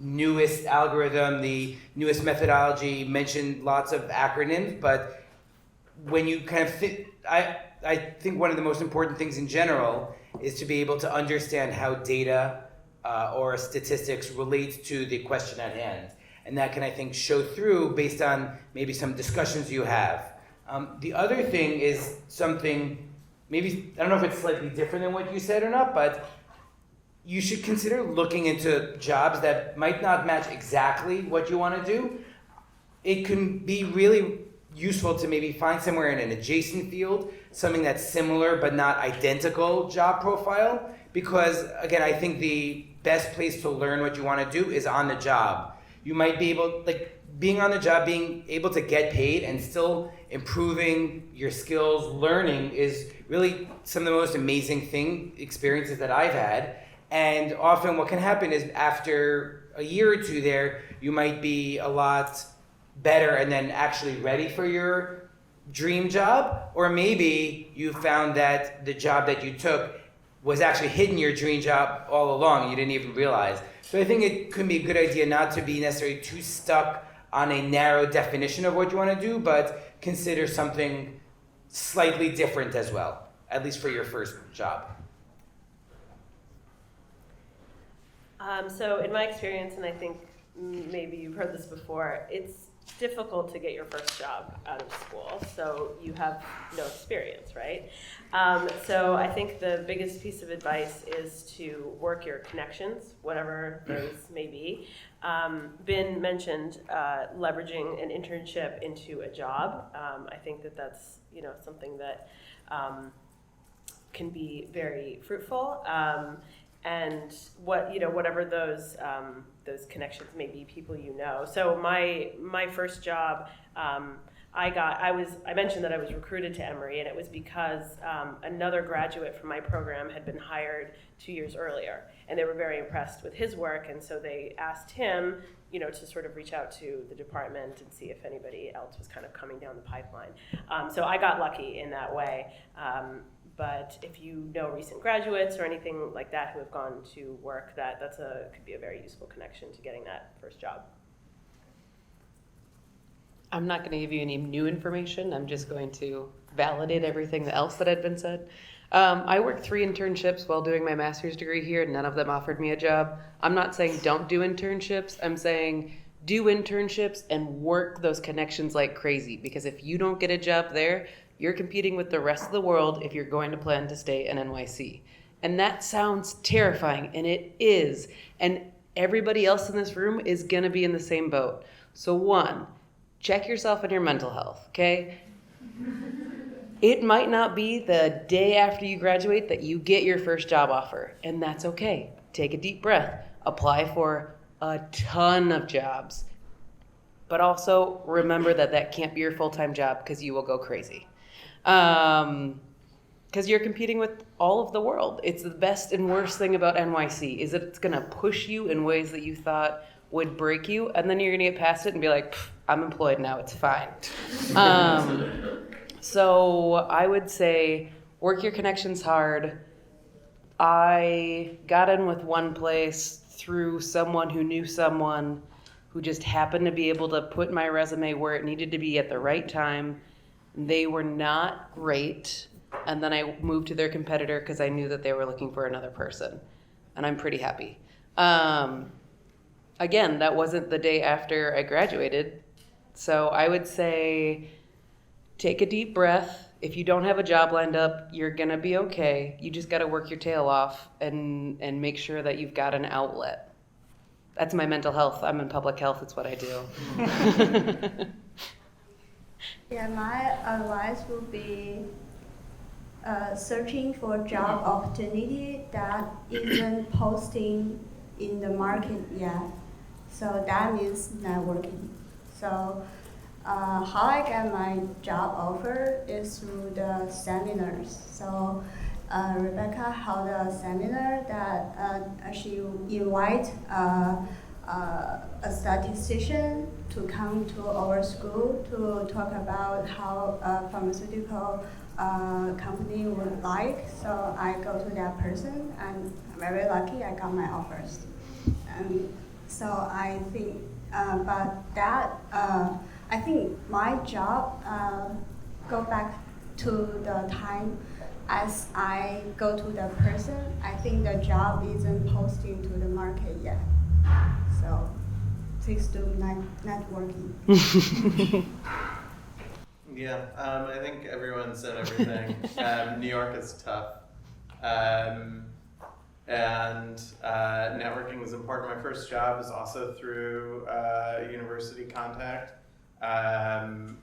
newest algorithm, the newest methodology, mention lots of acronyms, but when you kind of I think one of the most important things in general is to be able to understand how data or statistics relates to the question at hand. And that can, I think, show through based on maybe some discussions you have. The other thing is something, maybe, I don't know if it's slightly different than what you said or not, but you should consider looking into jobs that might not match exactly what you want to do. It can be really useful to maybe find somewhere in an adjacent field, something that's similar but not identical job profile, because again, I think the best place to learn what you want to do is on the job. You might be able, being on the job, being able to get paid and still improving your skills, learning is really some of the most amazing experiences that I've had. And often what can happen is after a year or two there, you might be a lot better and then actually ready for your dream job, or maybe you found that the job that you took was actually hidden your dream job all along and you didn't even realize. So I think it could be a good idea not to be necessarily too stuck on a narrow definition of what you want to do, but consider something slightly different as well, at least for your first job.
So in my experience, and I think maybe you've heard this before, it's difficult to get your first job out of school, so you have no experience, right? So I think the biggest piece of advice is to work your connections, whatever those may be. Ben mentioned leveraging an internship into a job. I think that that's something that can be very fruitful. And whatever those connections may be, people you know. So my first job I mentioned that I was recruited to Emory, and it was because another graduate from my program had been hired 2 years earlier, and they were very impressed with his work, and so they asked him, to sort of reach out to the department and see if anybody else was kind of coming down the pipeline. So I got lucky in that way. But if you know recent graduates or anything like that who have gone to work, could be a very useful connection to getting that first job.
I'm not going to give you any new information. I'm just going to validate everything else that had been said. I worked 3 internships while doing my master's degree here. None of them offered me a job. I'm not saying don't do internships. I'm saying do internships and work those connections like crazy. Because if you don't get a job there, you're competing with the rest of the world if you're going to plan to stay in NYC. And that sounds terrifying, and it is. And everybody else in this room is going to be in the same boat. So 1, check yourself and your mental health, okay? It might not be the day after you graduate that you get your first job offer, and that's okay. Take a deep breath. Apply for a ton of jobs. But also remember that can't be your full-time job because you will go crazy. Because you're competing with all of the world. It's the best and worst thing about NYC is that it's going to push you in ways that you thought would break you, and then you're going to get past it and be like, I'm employed now, it's fine. So I would say work your connections hard. I got in with one place through someone who knew someone who just happened to be able to put my resume where it needed to be at the right time. They were not great. And then I moved to their competitor because I knew that they were looking for another person. And I'm pretty happy. Again, that wasn't the day after I graduated. So I would say take a deep breath. If you don't have a job lined up, you're going to be okay. You just got to work your tail off and make sure that you've got an outlet. That's my mental health. I'm in public health. It's what I do.
Yeah, my advice would be searching for job opportunity that isn't posting in the market yet. So that means networking. So how I get my job offer is through the seminars. So Rebecca held a seminar that she invite a statistician to come to our school to talk about how a pharmaceutical company would like. So I go to that person, and I'm very lucky I got my offers. So I think, I think my job go back to the time as I go to the person. I think the job isn't posting to the market yet. So please do networking.
Yeah, I think everyone said everything. New York is tough. And networking is important. My first job is also through university contact. And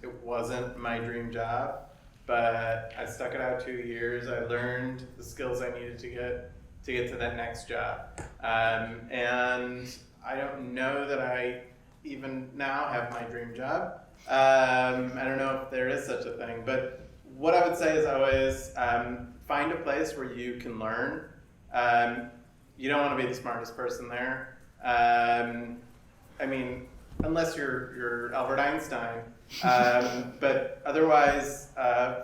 it wasn't my dream job, but I stuck it out 2 years. I learned the skills I needed to get to that next job. And I don't know that I even now have my dream job. I don't know if there is such a thing, but what I would say is always find a place where you can learn. You don't want to be the smartest person there. I mean, unless you're Albert Einstein. But otherwise,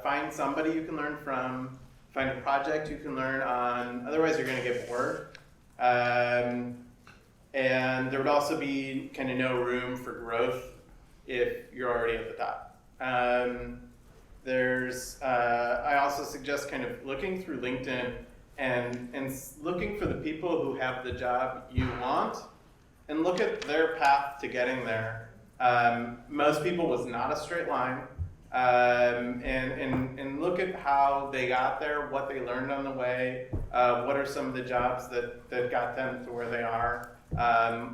find somebody you can learn from, find a project you can learn on, otherwise you're going to get bored. And there would also be kind of no room for growth if you're already at the top. I also suggest kind of looking through LinkedIn and looking for the people who have the job you want and look at their path to getting there. Most people was not a straight line. And look at how they got there, what they learned on the way, what are some of the jobs that got them to where they are,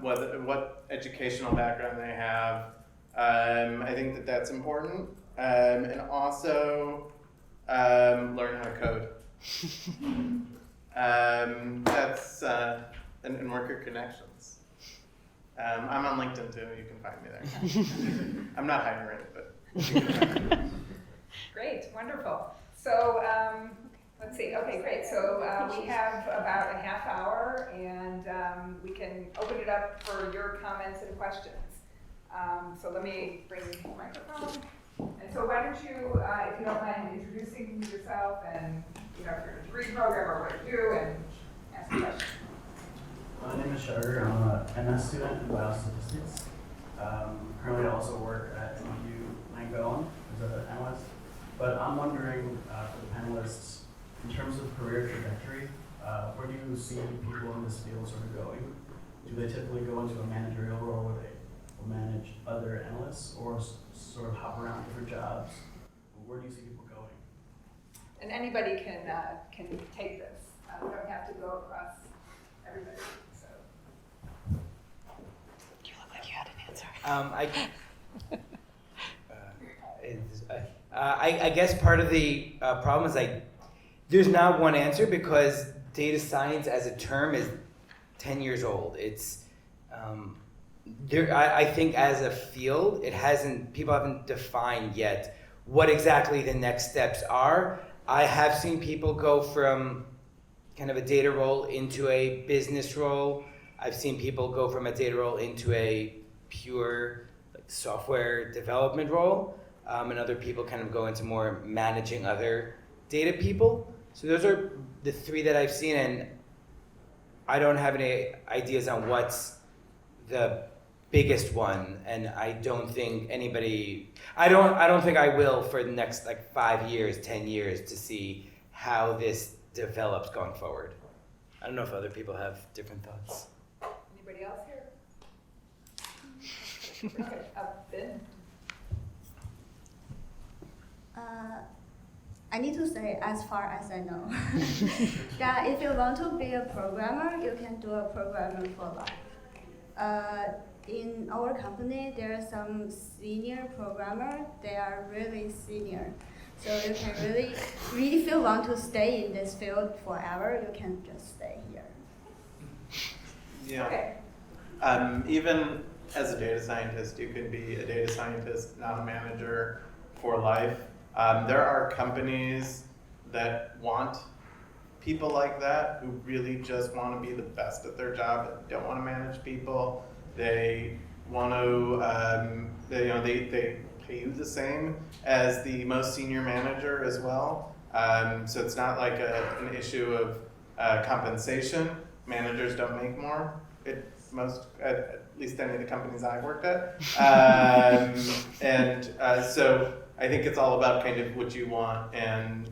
what educational background they have. I think that's important. And also learn how to code. And work your connections. I'm on LinkedIn too. You can find me there. I'm not hiring, but you can find me.
Great, wonderful. So let's see. Okay, great. So we have about a half hour, and we can open it up for your comments and questions. So let me bring the microphone. And so why don't you, if you don't mind, introducing yourself and if you're in a degree program or what you do, and ask a question.
My name is Charter. I'm a M.Sc student in Biostatistics. Currently, I also work at NYU Langone as an analyst. But I'm wondering, for the panelists, in terms of career trajectory, where do you see people in this field sort of going? Do they typically go into a managerial role where they will manage other analysts, or sort of hop around different jobs? Where do you see people going?
And anybody can take this. We don't have to go across everybody. So.
You look like you had an answer.
I guess part of the problem is there's not one answer because data science as a term is 10 years old. It's I think as a field, people haven't defined yet what exactly the next steps are. I have seen people go from kind of a data role into a business role. I've seen people go from a data role into a pure software development role. And other people kind of go into more managing other data people. So those are the three that I've seen, and I don't have any ideas on what's the biggest one, and I don't think I don't think I will for the next 5 years, 10 years to see how this develops going forward. I don't know if other people have different thoughts.
Anybody else here? Okay, Ben.
I need to say, as far as I know, that if you want to be a programmer, you can do a programmer for life. In our company, there are some senior programmers. They are really senior. So you can really, if you want to stay in this field forever, you can just stay here.
Yeah.
Okay.
Even as a data scientist, you can be a data scientist, not a manager, for life. There are companies that want people like that who really just want to be the best at their job and don't want to manage people. They want to, they pay you the same as the most senior manager as well. So it's not like an issue of compensation. Managers don't make more. At least any of the companies I've worked at. So I think it's all about kind of what you want and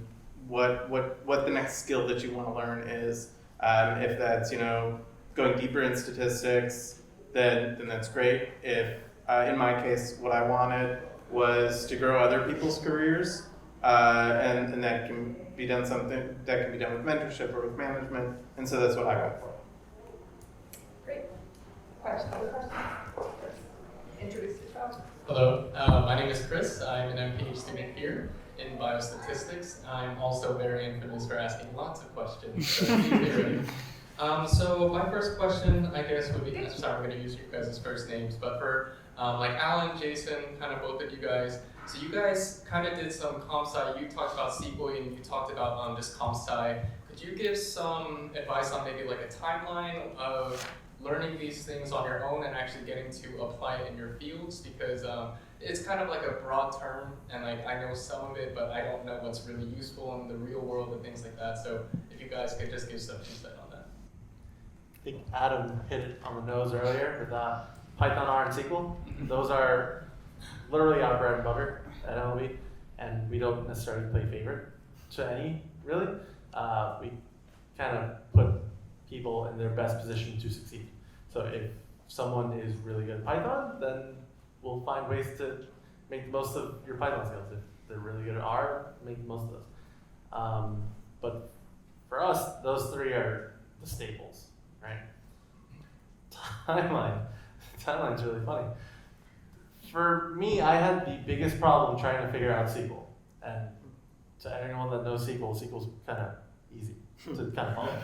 what the next skill that you want to learn is. If that's going deeper in statistics, then that's great. If in my case, what I wanted was to grow other people's careers, and that can be done with mentorship or with management, and so that's what I went for.
Great. Other questions? Introduce yourself.
Hello, my name is Chris. I'm an MPH student here in biostatistics. I'm also very infamous for asking lots of questions. So my first question, I guess, would be, sorry, I'm going to use you guys' first names, but for Alan, Jason, kind of both of you guys. So you guys kind of did some comp sci. You talked about SQL and you talked about this comp sci. Could you give some advice on maybe a timeline of learning these things on your own and actually getting to apply it in your fields? Because it's kind of like a broad term, and I know some of it, but I don't know what's really useful in the real world and things like that. So if you guys could just give some insight on that.
I think Adam hit it on the nose earlier with Python, R, and SQL. Those are literally our bread and butter at LB, and we don't necessarily play favorite to any, really. We kind of put people in their best position to succeed. So if someone is really good at Python, then we'll find ways to make the most of your Python skills. If they're really good at R, make the most of those. But for us, those three are the staples, right? Timeline's really funny. For me, I had the biggest problem trying to figure out SQL. And to anyone that knows SQL's kind of easy to kind of follow.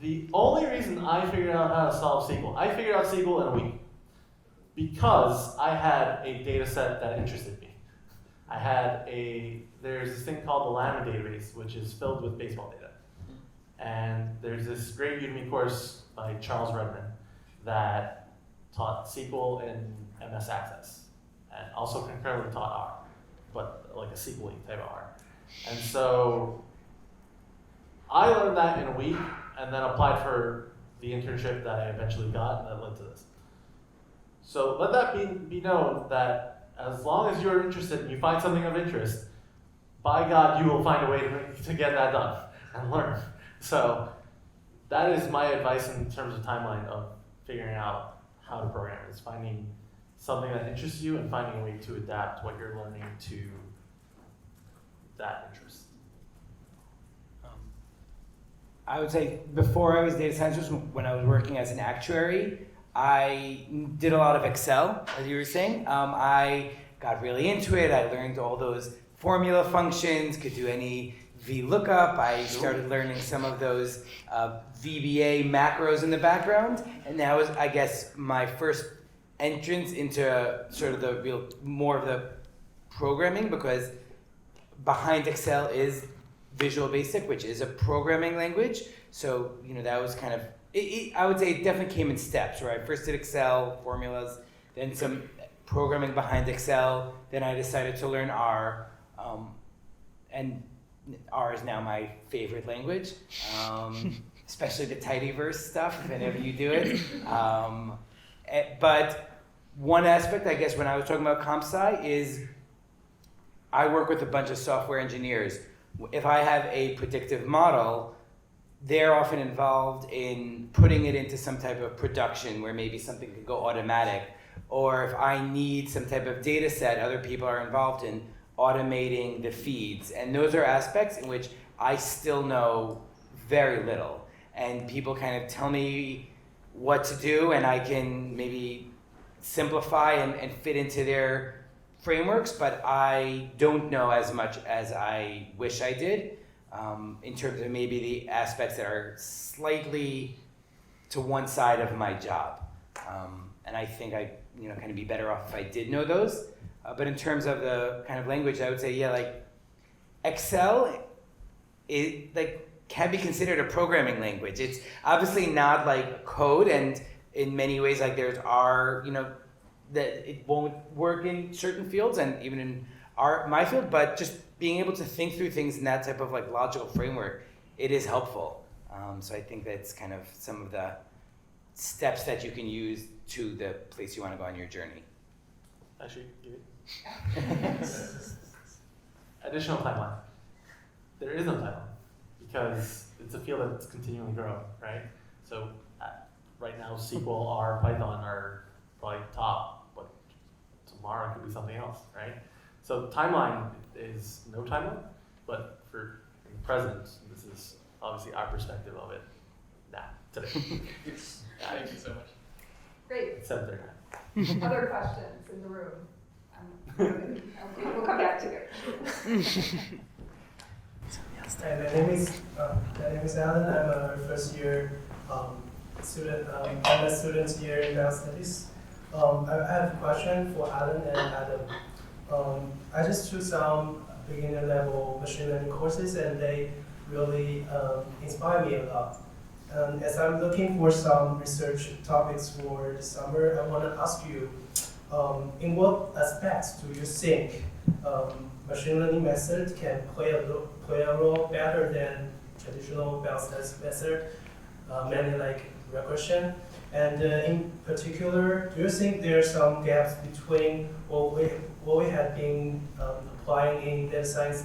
The only reason I figured out how to solve SQL, I figured out SQL in a week because I had a data set that interested me. There's this thing called the Llama database, which is filled with baseball data. And there's this great Udemy course by Charles Redman that taught SQL in MS Access, and also concurrently taught R, but like a SQL-y type of R. And so I learned that in a week, and then applied for the internship that I eventually got, and that led to this. So let that be known that as long as you're interested and you find something of interest, by God, you will find a way to get that done and learn. So that is my advice in terms of timeline of figuring out how to program, is finding something that interests you and finding a way to adapt what you're learning to that interest.
I would say before I was a data scientist, when I was working as an actuary, I did a lot of Excel, as you were saying. I got really into it. I learned all those formula functions, could do any VLOOKUP. I started learning some of those VBA macros in the background. And that was, I guess, my first entrance into sort of the more of the programming, because behind Excel is Visual Basic, which is a programming language. So, that was kind of, I would say it definitely came in steps, where I first did Excel, formulas, then some programming behind Excel, then I decided to learn R, and R is now my favorite language, especially the tidyverse stuff, if any of you do it. But one aspect, I guess, when I was talking about comp sci is I work with a bunch of software engineers. If I have a predictive model, they're often involved in putting it into some type of production where maybe something can go automatic. Or if I need some type of data set, other people are involved in automating the feeds. And those are aspects in which I still know very little. And people kind of tell me what to do, and I can maybe simplify and fit into their frameworks, but I don't know as much as I wish I did, in terms of maybe the aspects that are slightly to one side of my job. And I think I kind of be better off if I did know those. But in terms of the kind of language, I would say, Excel can be considered a programming language. It's obviously not like code, and in many ways, there's R, that it won't work in certain fields, and even in my field, but just being able to think through things in that type of logical framework, it is helpful. So I think that's kind of some of the steps that you can use to the place you want to go on your journey.
Actually, additional timeline. There is no timeline because it's a field that's continually growing, right? So right now, SQL, R, Python are probably top, but tomorrow it could be something else, right? So timeline is no timeline, but for present, this is obviously our perspective of it now, today.
Thank you so much.
Great.
7:30.
Other questions in the room? We'll come back to it.
Hi, my name is Alan. I'm a first year student, MS student here in Biostatisticians. I have a question for Alan and Adam. I just took some beginner level machine learning courses, and they really inspire me a lot. As I'm looking for some research topics for the summer, I want to ask you, in what aspects do you think machine learning method can play a role better than traditional biostatistics method, mainly like regression? And in particular, do you think there are some gaps between what we have been applying in data science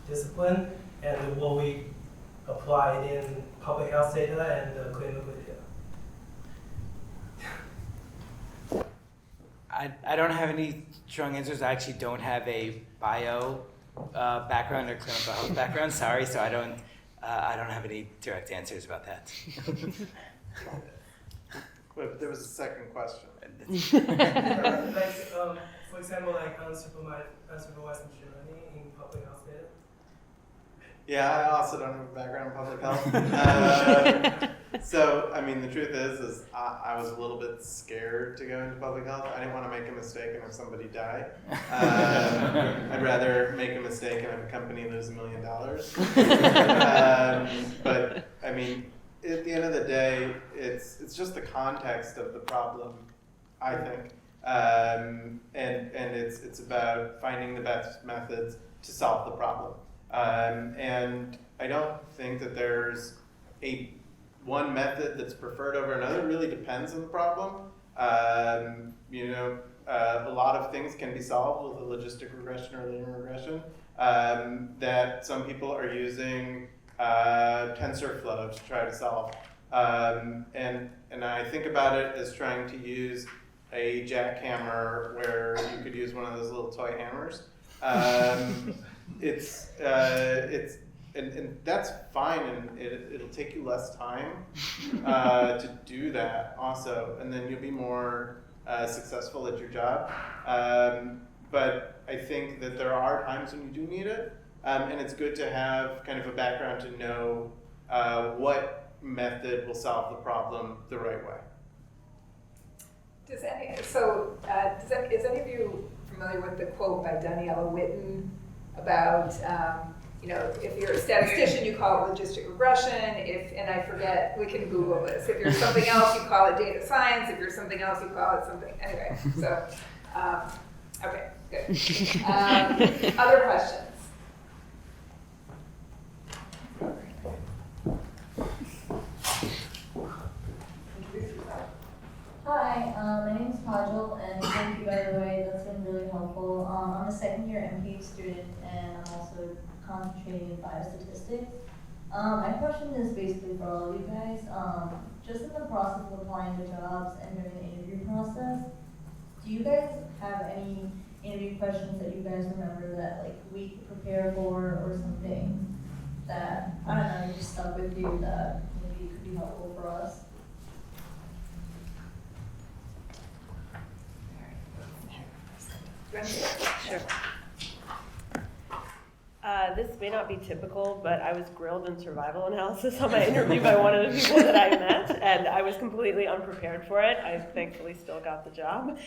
discipline and what we apply in public health data and clinical data?
I don't have any strong answers. I actually don't have a bio background or clinical health background. Sorry, so I don't have any direct answers about that.
Wait, there was a second question.
For example, like unsupervised machine learning in public health data.
Yeah, I also don't have a background in public health. So, I mean, the truth is I was a little bit scared to go into public health. I didn't want to make a mistake and have somebody die. I'd rather make a mistake and have a company lose $1 million. But, I mean, at the end of the day, it's just the context of the problem, I think. And it's about finding the best methods to solve the problem. And I don't think that there's one method that's preferred over another. It really depends on the problem. A lot of things can be solved with a logistic regression or linear regression. That some people are using TensorFlow to try to solve. And I think about it as trying to use a jackhammer where you could use one of those little toy hammers. And that's fine, and it'll take you less time to do that also, and then you'll be more successful at your job. But I think that there are times when you do need it, and it's good to have kind of a background to know what method will solve the problem the right way.
Is any of you familiar with the quote by Daniela Witten about, if you're a statistician, you call it logistic regression. And I forget, we can Google this. If you're something else, you call it data science. If you're something else, you call it something. Anyway, so, okay, good. Other questions?
Hi, my name is Kajal, and thank you, by the way, that's been really helpful. I'm a second-year MPH student, and I'm also concentrating in biostatistics. My question is basically for all of you guys. Just in the process of applying to jobs and during the interview process, do you guys have any interview questions that you guys remember that we could prepare for, or something that, I don't know, just stuck with you that maybe could be helpful for us?
Sure. This may not be typical, but I was grilled in survival analysis on my interview by one of the people that I met, and I was completely unprepared for it. I thankfully still got the job.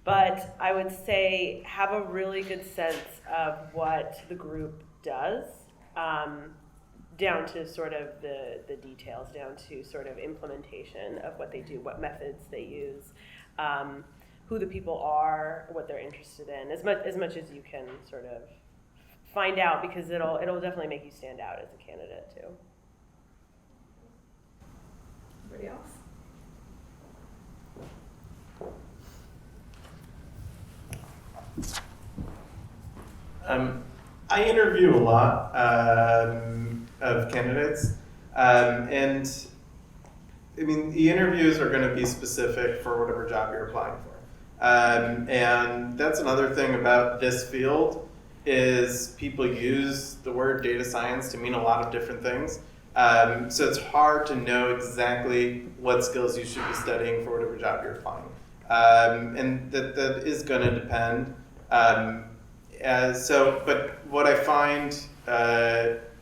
But I would say have a really good sense of what the group does, down to sort of the details, down to sort of implementation of what they do, what methods they use. Who the people are, what they're interested in, as much as you can sort of find out, because it'll definitely make you stand out as a candidate too.
Anybody else?
I interview a lot of candidates, and I mean, the interviews are going to be specific for whatever job you're applying for. And that's another thing about this field is people use the word data science to mean a lot of different things. So it's hard to know exactly what skills you should be studying for whatever job you're applying. And that is going to depend. But what I find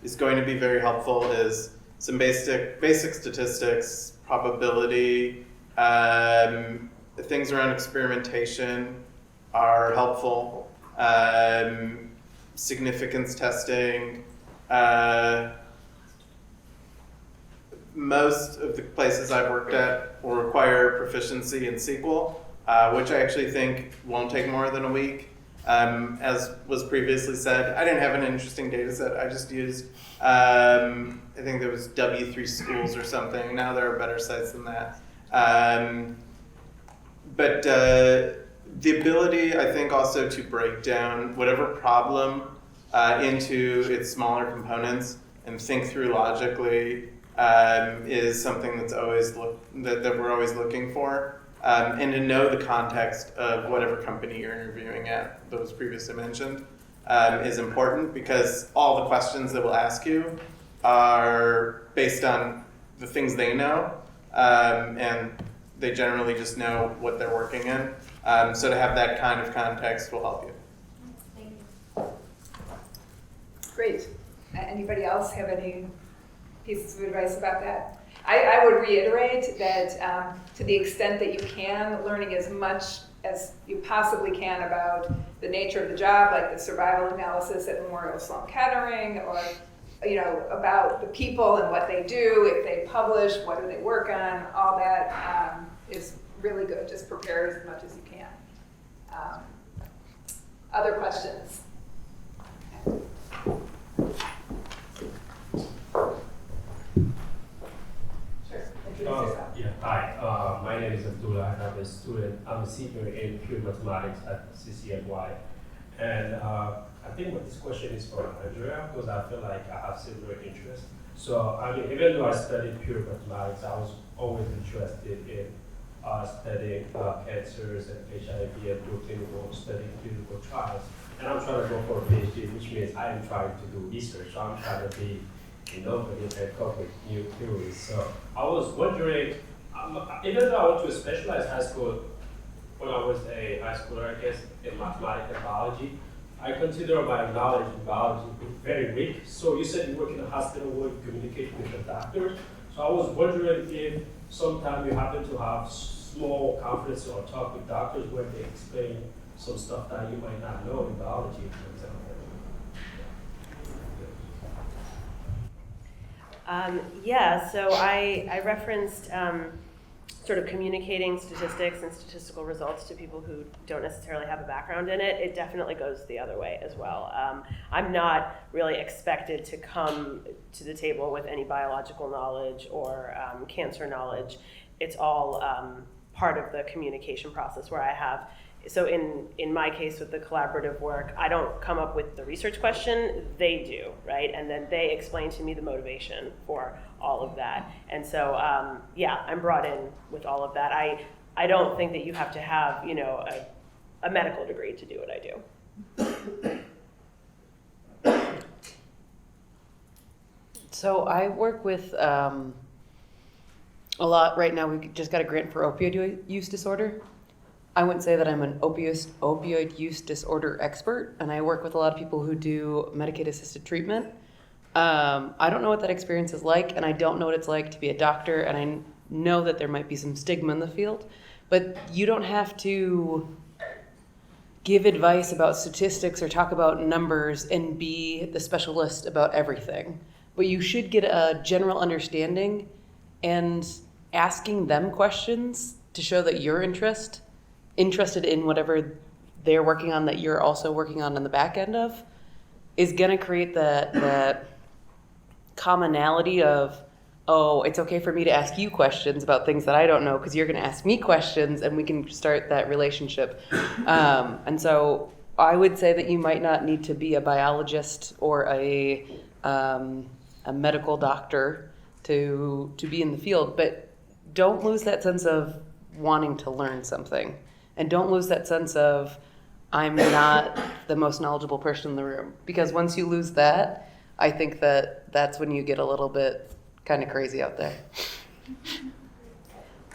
is going to be very helpful is some basic statistics, probability, things around experimentation are helpful. Significance testing. Most of the places I've worked at will require proficiency in SQL, which I actually think won't take more than a week. As was previously said, I didn't have an interesting data set. I just used, I think there was W3 Schools or something. Now there are better sites than that. But the ability, I think, also to break down whatever problem into its smaller components and think through logically is something that's always that we're always looking for. And to know the context of whatever company you're interviewing at, that was previously mentioned, is important, because all the questions that we'll ask you are based on the things they know, and they generally just know what they're working in. So to have that kind of context will help you.
Thank you.
Great. Anybody else have any pieces of advice about that? I would reiterate that to the extent that you can, learning as much as you possibly can about the nature of the job, like the survival analysis at Memorial Sloan Kettering, or about the people and what they do, if they publish, what do they work on, all that is really good. Just prepare as much as you can. Other questions?
Hi, my name is Abdullah, and I'm a student. I'm a senior in pure mathematics at CCNY. And I think this question is for Andrea, because I feel like I have similar interests. So, I mean, even though I studied pure mathematics, I was always interested in studying cancers and HIV and doing studying clinical trials. And I'm trying to go for a PhD, which means I am trying to do research. So I'm trying to be innovative and come with new theories. So I was wondering, even though I went to a specialized high school when I was a high schooler, I guess, in mathematics and biology, I consider my knowledge in biology very weak. So you said you work in a hospital where you communicate with the doctors. So I was wondering if sometime you happen to have small conferences or talk with doctors where they explain some stuff that you might not know in biology, for example.
So I referenced sort of communicating statistics and statistical results to people who don't necessarily have a background in it. It definitely goes the other way as well. I'm not really expected to come to the table with any biological knowledge or cancer knowledge. It's all part of the communication process where I have. So in my case with the collaborative work, I don't come up with the research question, they do, right? And then they explain to me the motivation for all of that. And so, I'm brought in with all of that. I don't think that you have to have, a medical degree to do what I do.
So I work with a lot right now. We just got a grant for opioid use disorder. I wouldn't say that I'm an opioid use disorder expert, and I work with a lot of people who do Medicaid-assisted treatment. I don't know what that experience is like, and I don't know what it's like to be a doctor, and I know that there might be some stigma in the field, but you don't have to give advice about statistics or talk about numbers and be the specialist about everything. But you should get a general understanding, and asking them questions to show that you're interested in whatever they're working on that you're also working on the back end of is going to create that commonality of, oh, it's okay for me to ask you questions about things that I don't know because you're going to ask me questions and we can start that relationship. And so I would say that you might not need to be a biologist or a medical doctor to be in the field, but don't lose that sense of wanting to learn something. And don't lose that sense of, I'm not the most knowledgeable person in the room. Because once you lose that, I think that's when you get a little bit kind of crazy out there.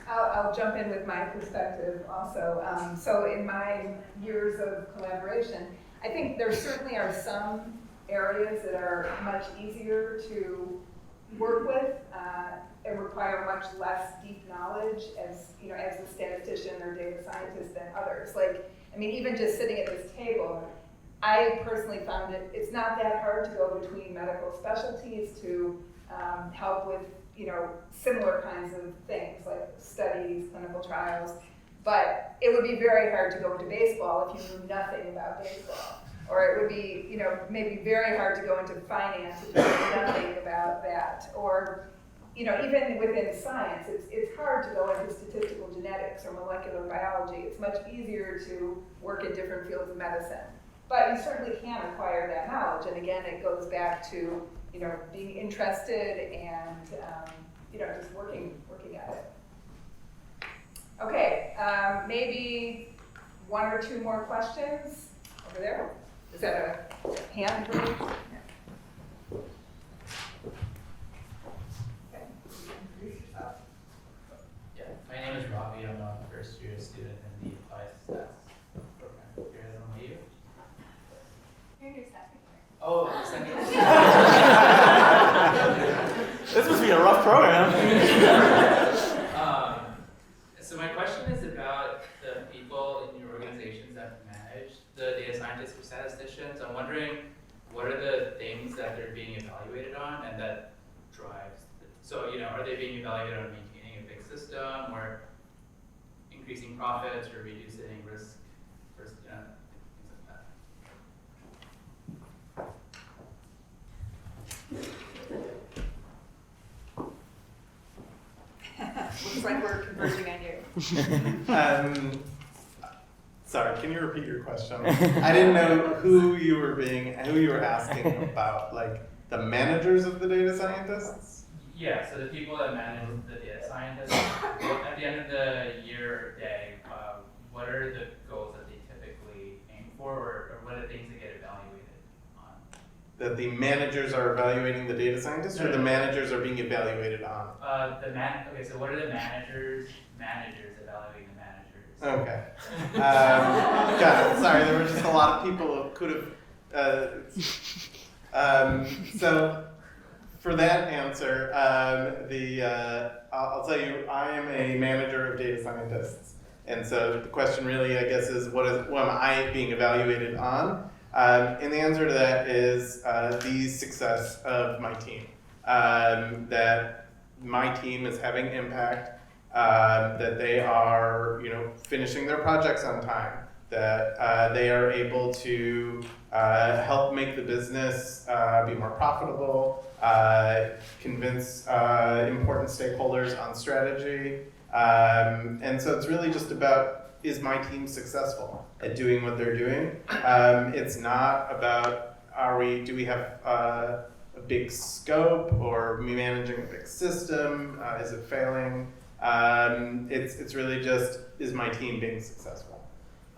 I'll jump in with my perspective also. So in my years of collaboration, I think there certainly are some areas that are much easier to work with and require much less deep knowledge as a statistician or data scientist than others. Even just sitting at this table, I personally found it's not that hard to go between medical specialties to help with similar kinds of things like studies, clinical trials. But it would be very hard to go into baseball if you knew nothing about baseball. Or it would be, maybe very hard to go into finance if you knew nothing about that. Or, even within science, it's hard to go into statistical genetics or molecular biology. It's much easier to work in different fields of medicine. But you certainly can acquire that knowledge. And again, it goes back to, being interested and, just working at it. Okay, maybe one or two more questions over there. Is that a hand raise? Yeah. Okay. Introduce yourself.
Yeah, my name is Robbie. I'm a first year student in the Biostatisticians program here at NYU.
You're your second year.
Oh, second year. scientists or statisticians. I'm wondering what are the things that they're being evaluated on and that drives. So, you know, are they being evaluated on maintaining a big system or increasing profits or reducing risk, things like that?
Looks like we're converging on you.
Sorry, can you repeat your question? I didn't know who you were asking about, like the managers of the data scientists?
Yeah, so the people that manage the data scientists, at the end of the year or day, what are the goals that they typically aim for, or what are the things that get evaluated on?
That the managers are evaluating the data scientists, or the managers are being evaluated on?
Okay, so what are the managers evaluating the managers?
Okay. Got it. Sorry, there were just a lot of people who could have. So for that answer, I'll tell you, I am a manager of data scientists. And so the question really, I guess, is what am I being evaluated on? And the answer to that is the success of my team. That my team is having impact, that they are, finishing their projects on time, that they are able to help make the business be more profitable, convince important stakeholders on strategy. And so it's really just about, is my team successful at doing what they're doing? It's not about, do we have a big scope, or are we managing a big system? Is it failing? It's really just, is my team being successful?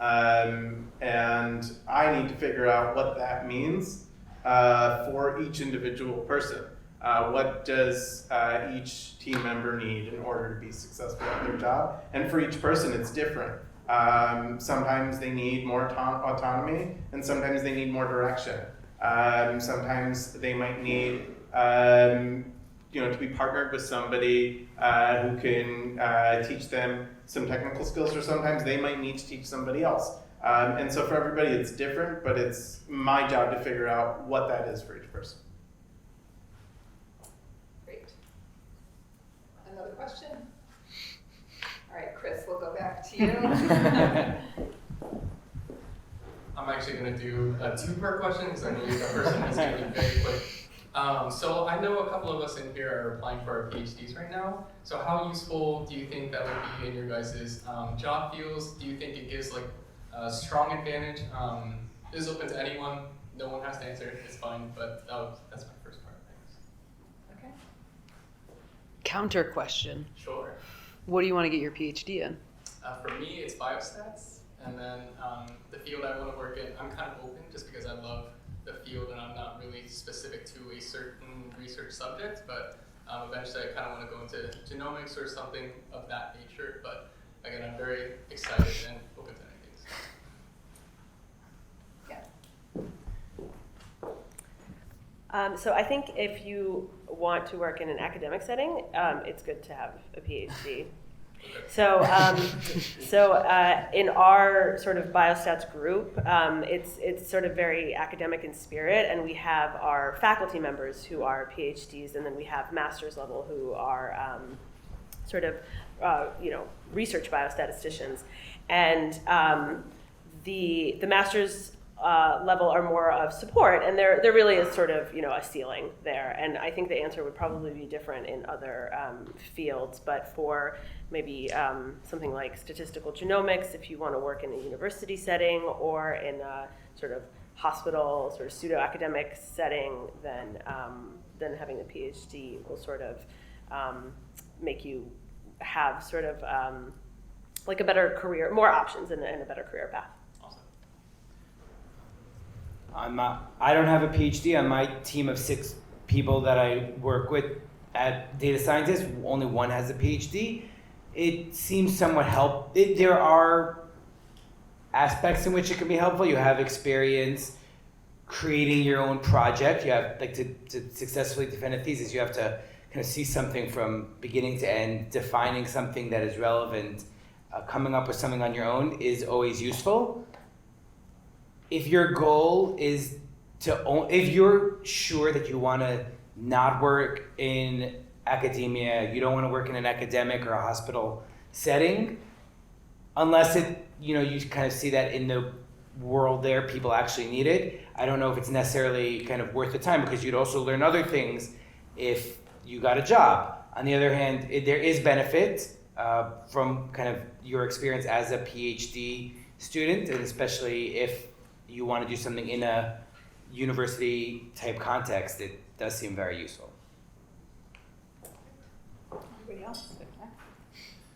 And I need to figure out what that means for each individual person. What does each team member need in order to be successful at their job? And for each person, it's different. Sometimes they need more autonomy, and sometimes they need more direction. Sometimes they might need to be partnered with somebody who can teach them some technical skills, or sometimes they might need to teach somebody else. And so for everybody it's different, but it's my job to figure out what that is for each person.
Great. Another question? All right, Chris, we'll go back to you.
I'm actually going to do a two-part question because I know the person is going to be very quick. So I know a couple of us in here are applying for our PhDs right now. So how useful do you think that would be in your guys' job fields? Do you think it gives like a strong advantage? This is open to anyone. No one has to answer. It's fine. But that's my first part. Thanks.
Okay.
Counter question.
Sure.
What do you want to get your PhD in?
For me, it's biostats. And then the field I want to work in, I'm kind of open just because I love the field and I'm not really specific to a certain research subject, but eventually I kind of want to go into genomics or something of that nature. But again, I'm very excited and open to anything.
Yeah.
So I think if you want to work in an academic setting, it's good to have a PhD. So, in our sort of biostats group, it's sort of very academic in spirit, and we have our faculty members who are PhDs, and then we have master's level who are research biostatisticians, and the master's level are more of support, and there really is sort of a ceiling there, and I think the answer would probably be different in other fields, but for maybe something like statistical genomics, if you want to work in a university setting or in a sort of hospital, sort of pseudo-academic setting, then having a PhD will sort of make you have sort of like a better career, more options and a better career path.
I don't have a PhD. On my team of 6 people that I work with at data scientists, only one has a PhD. It seems somewhat there are aspects in which it can be helpful. You have experience creating your own project. You have to successfully defend a thesis, you have to kind of see something from beginning to end, defining something that is relevant. Coming up with something on your own is always useful. if your goal is if you're sure that you want to not work in academia, you don't want to work in an academic or a hospital setting, unless you kind of see that in the world there, people actually need it. I don't know if it's necessarily kind of worth the time, because you'd also learn other things if you got a job. On the other hand, there is benefit from kind of your experience as a PhD student, and especially if you want to do something in a university type context, it does seem very useful.
Anybody else?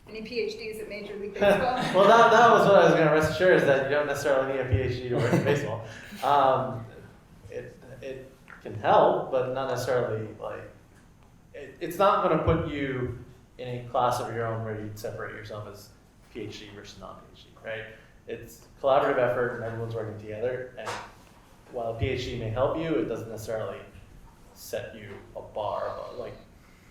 Any PhDs at Major League Baseball?
Well, that was what I was going to rest assured, is that you don't necessarily need a PhD to work in baseball. It can help, but not necessarily it's not going to put you in a class of your own where you separate yourself as PhD versus non-PhD, right? It's collaborative effort and everyone's working together. And while a PhD may help you, it doesn't necessarily set you a bar.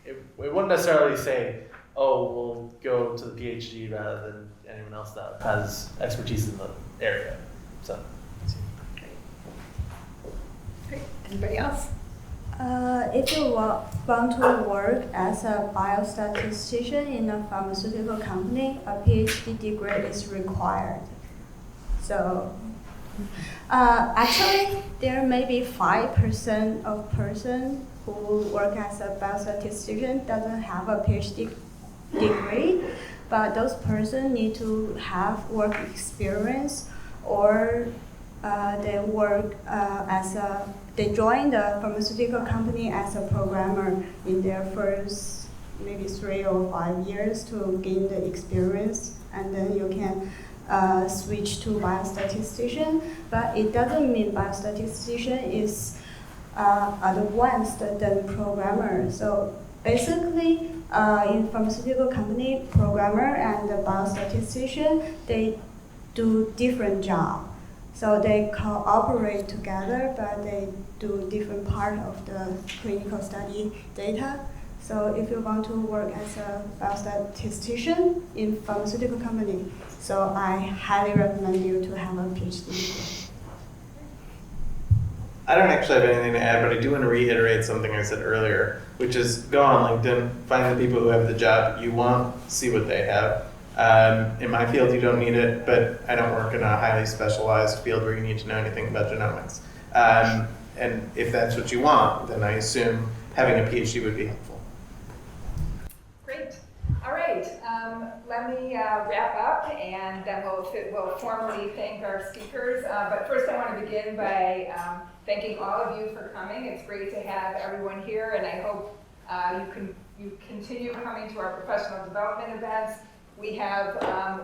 It wouldn't necessarily say, oh, we'll go to the PhD rather than anyone else that has expertise in the area. So.
Great. Anybody else?
If you want to work as a biostatistician in a pharmaceutical company, a PhD degree is required. So, actually, there may be 5% of person who work as a biostatistician doesn't have a PhD degree, but those persons need to have work experience, or they join the pharmaceutical company as a programmer in their first maybe 3 or 5 years to gain the experience, and then you can switch to biostatistician. But it doesn't mean biostatistician is advanced than programmer. So basically, in pharmaceutical company, programmer and the biostatistician, they do different job. So they cooperate together, but they do different part of the clinical study data. So if you want to work as a biostatistician in pharmaceutical company, so I highly recommend you to have a PhD.
I don't actually have anything to add, but I do want to reiterate something I said earlier, which is go on LinkedIn, find the people who have the job you want, see what they have. In my field, you don't need it, but I don't work in a highly specialized field where you need to know anything about genomics. And if that's what you want, then I assume having a PhD would be helpful.
Great. All right. Let me wrap up, and then we'll formally thank our speakers. But first, I want to begin by thanking all of you for coming. It's great to have everyone here, and I hope you continue coming to our professional development events. We have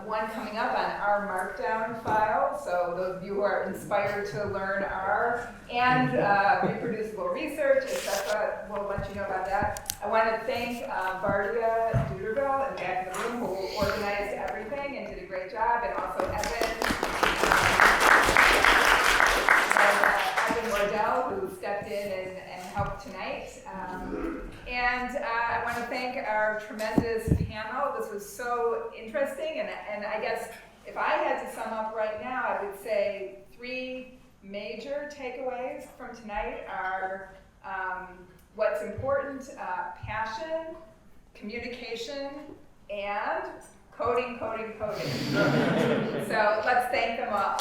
one coming up on our Markdown file, so those of you who are inspired to learn R and reproducible research, etc., we'll let you know about that. I want to thank Bardia Duderville in the back of the room, who organized everything and did a great job, and also Evan Wardell, who stepped in and helped tonight. And I want to thank our tremendous panel. This was so interesting, and I guess if I had to sum up right now, I would say 3 major takeaways from tonight are what's important: passion, communication, and coding. So let's thank them all.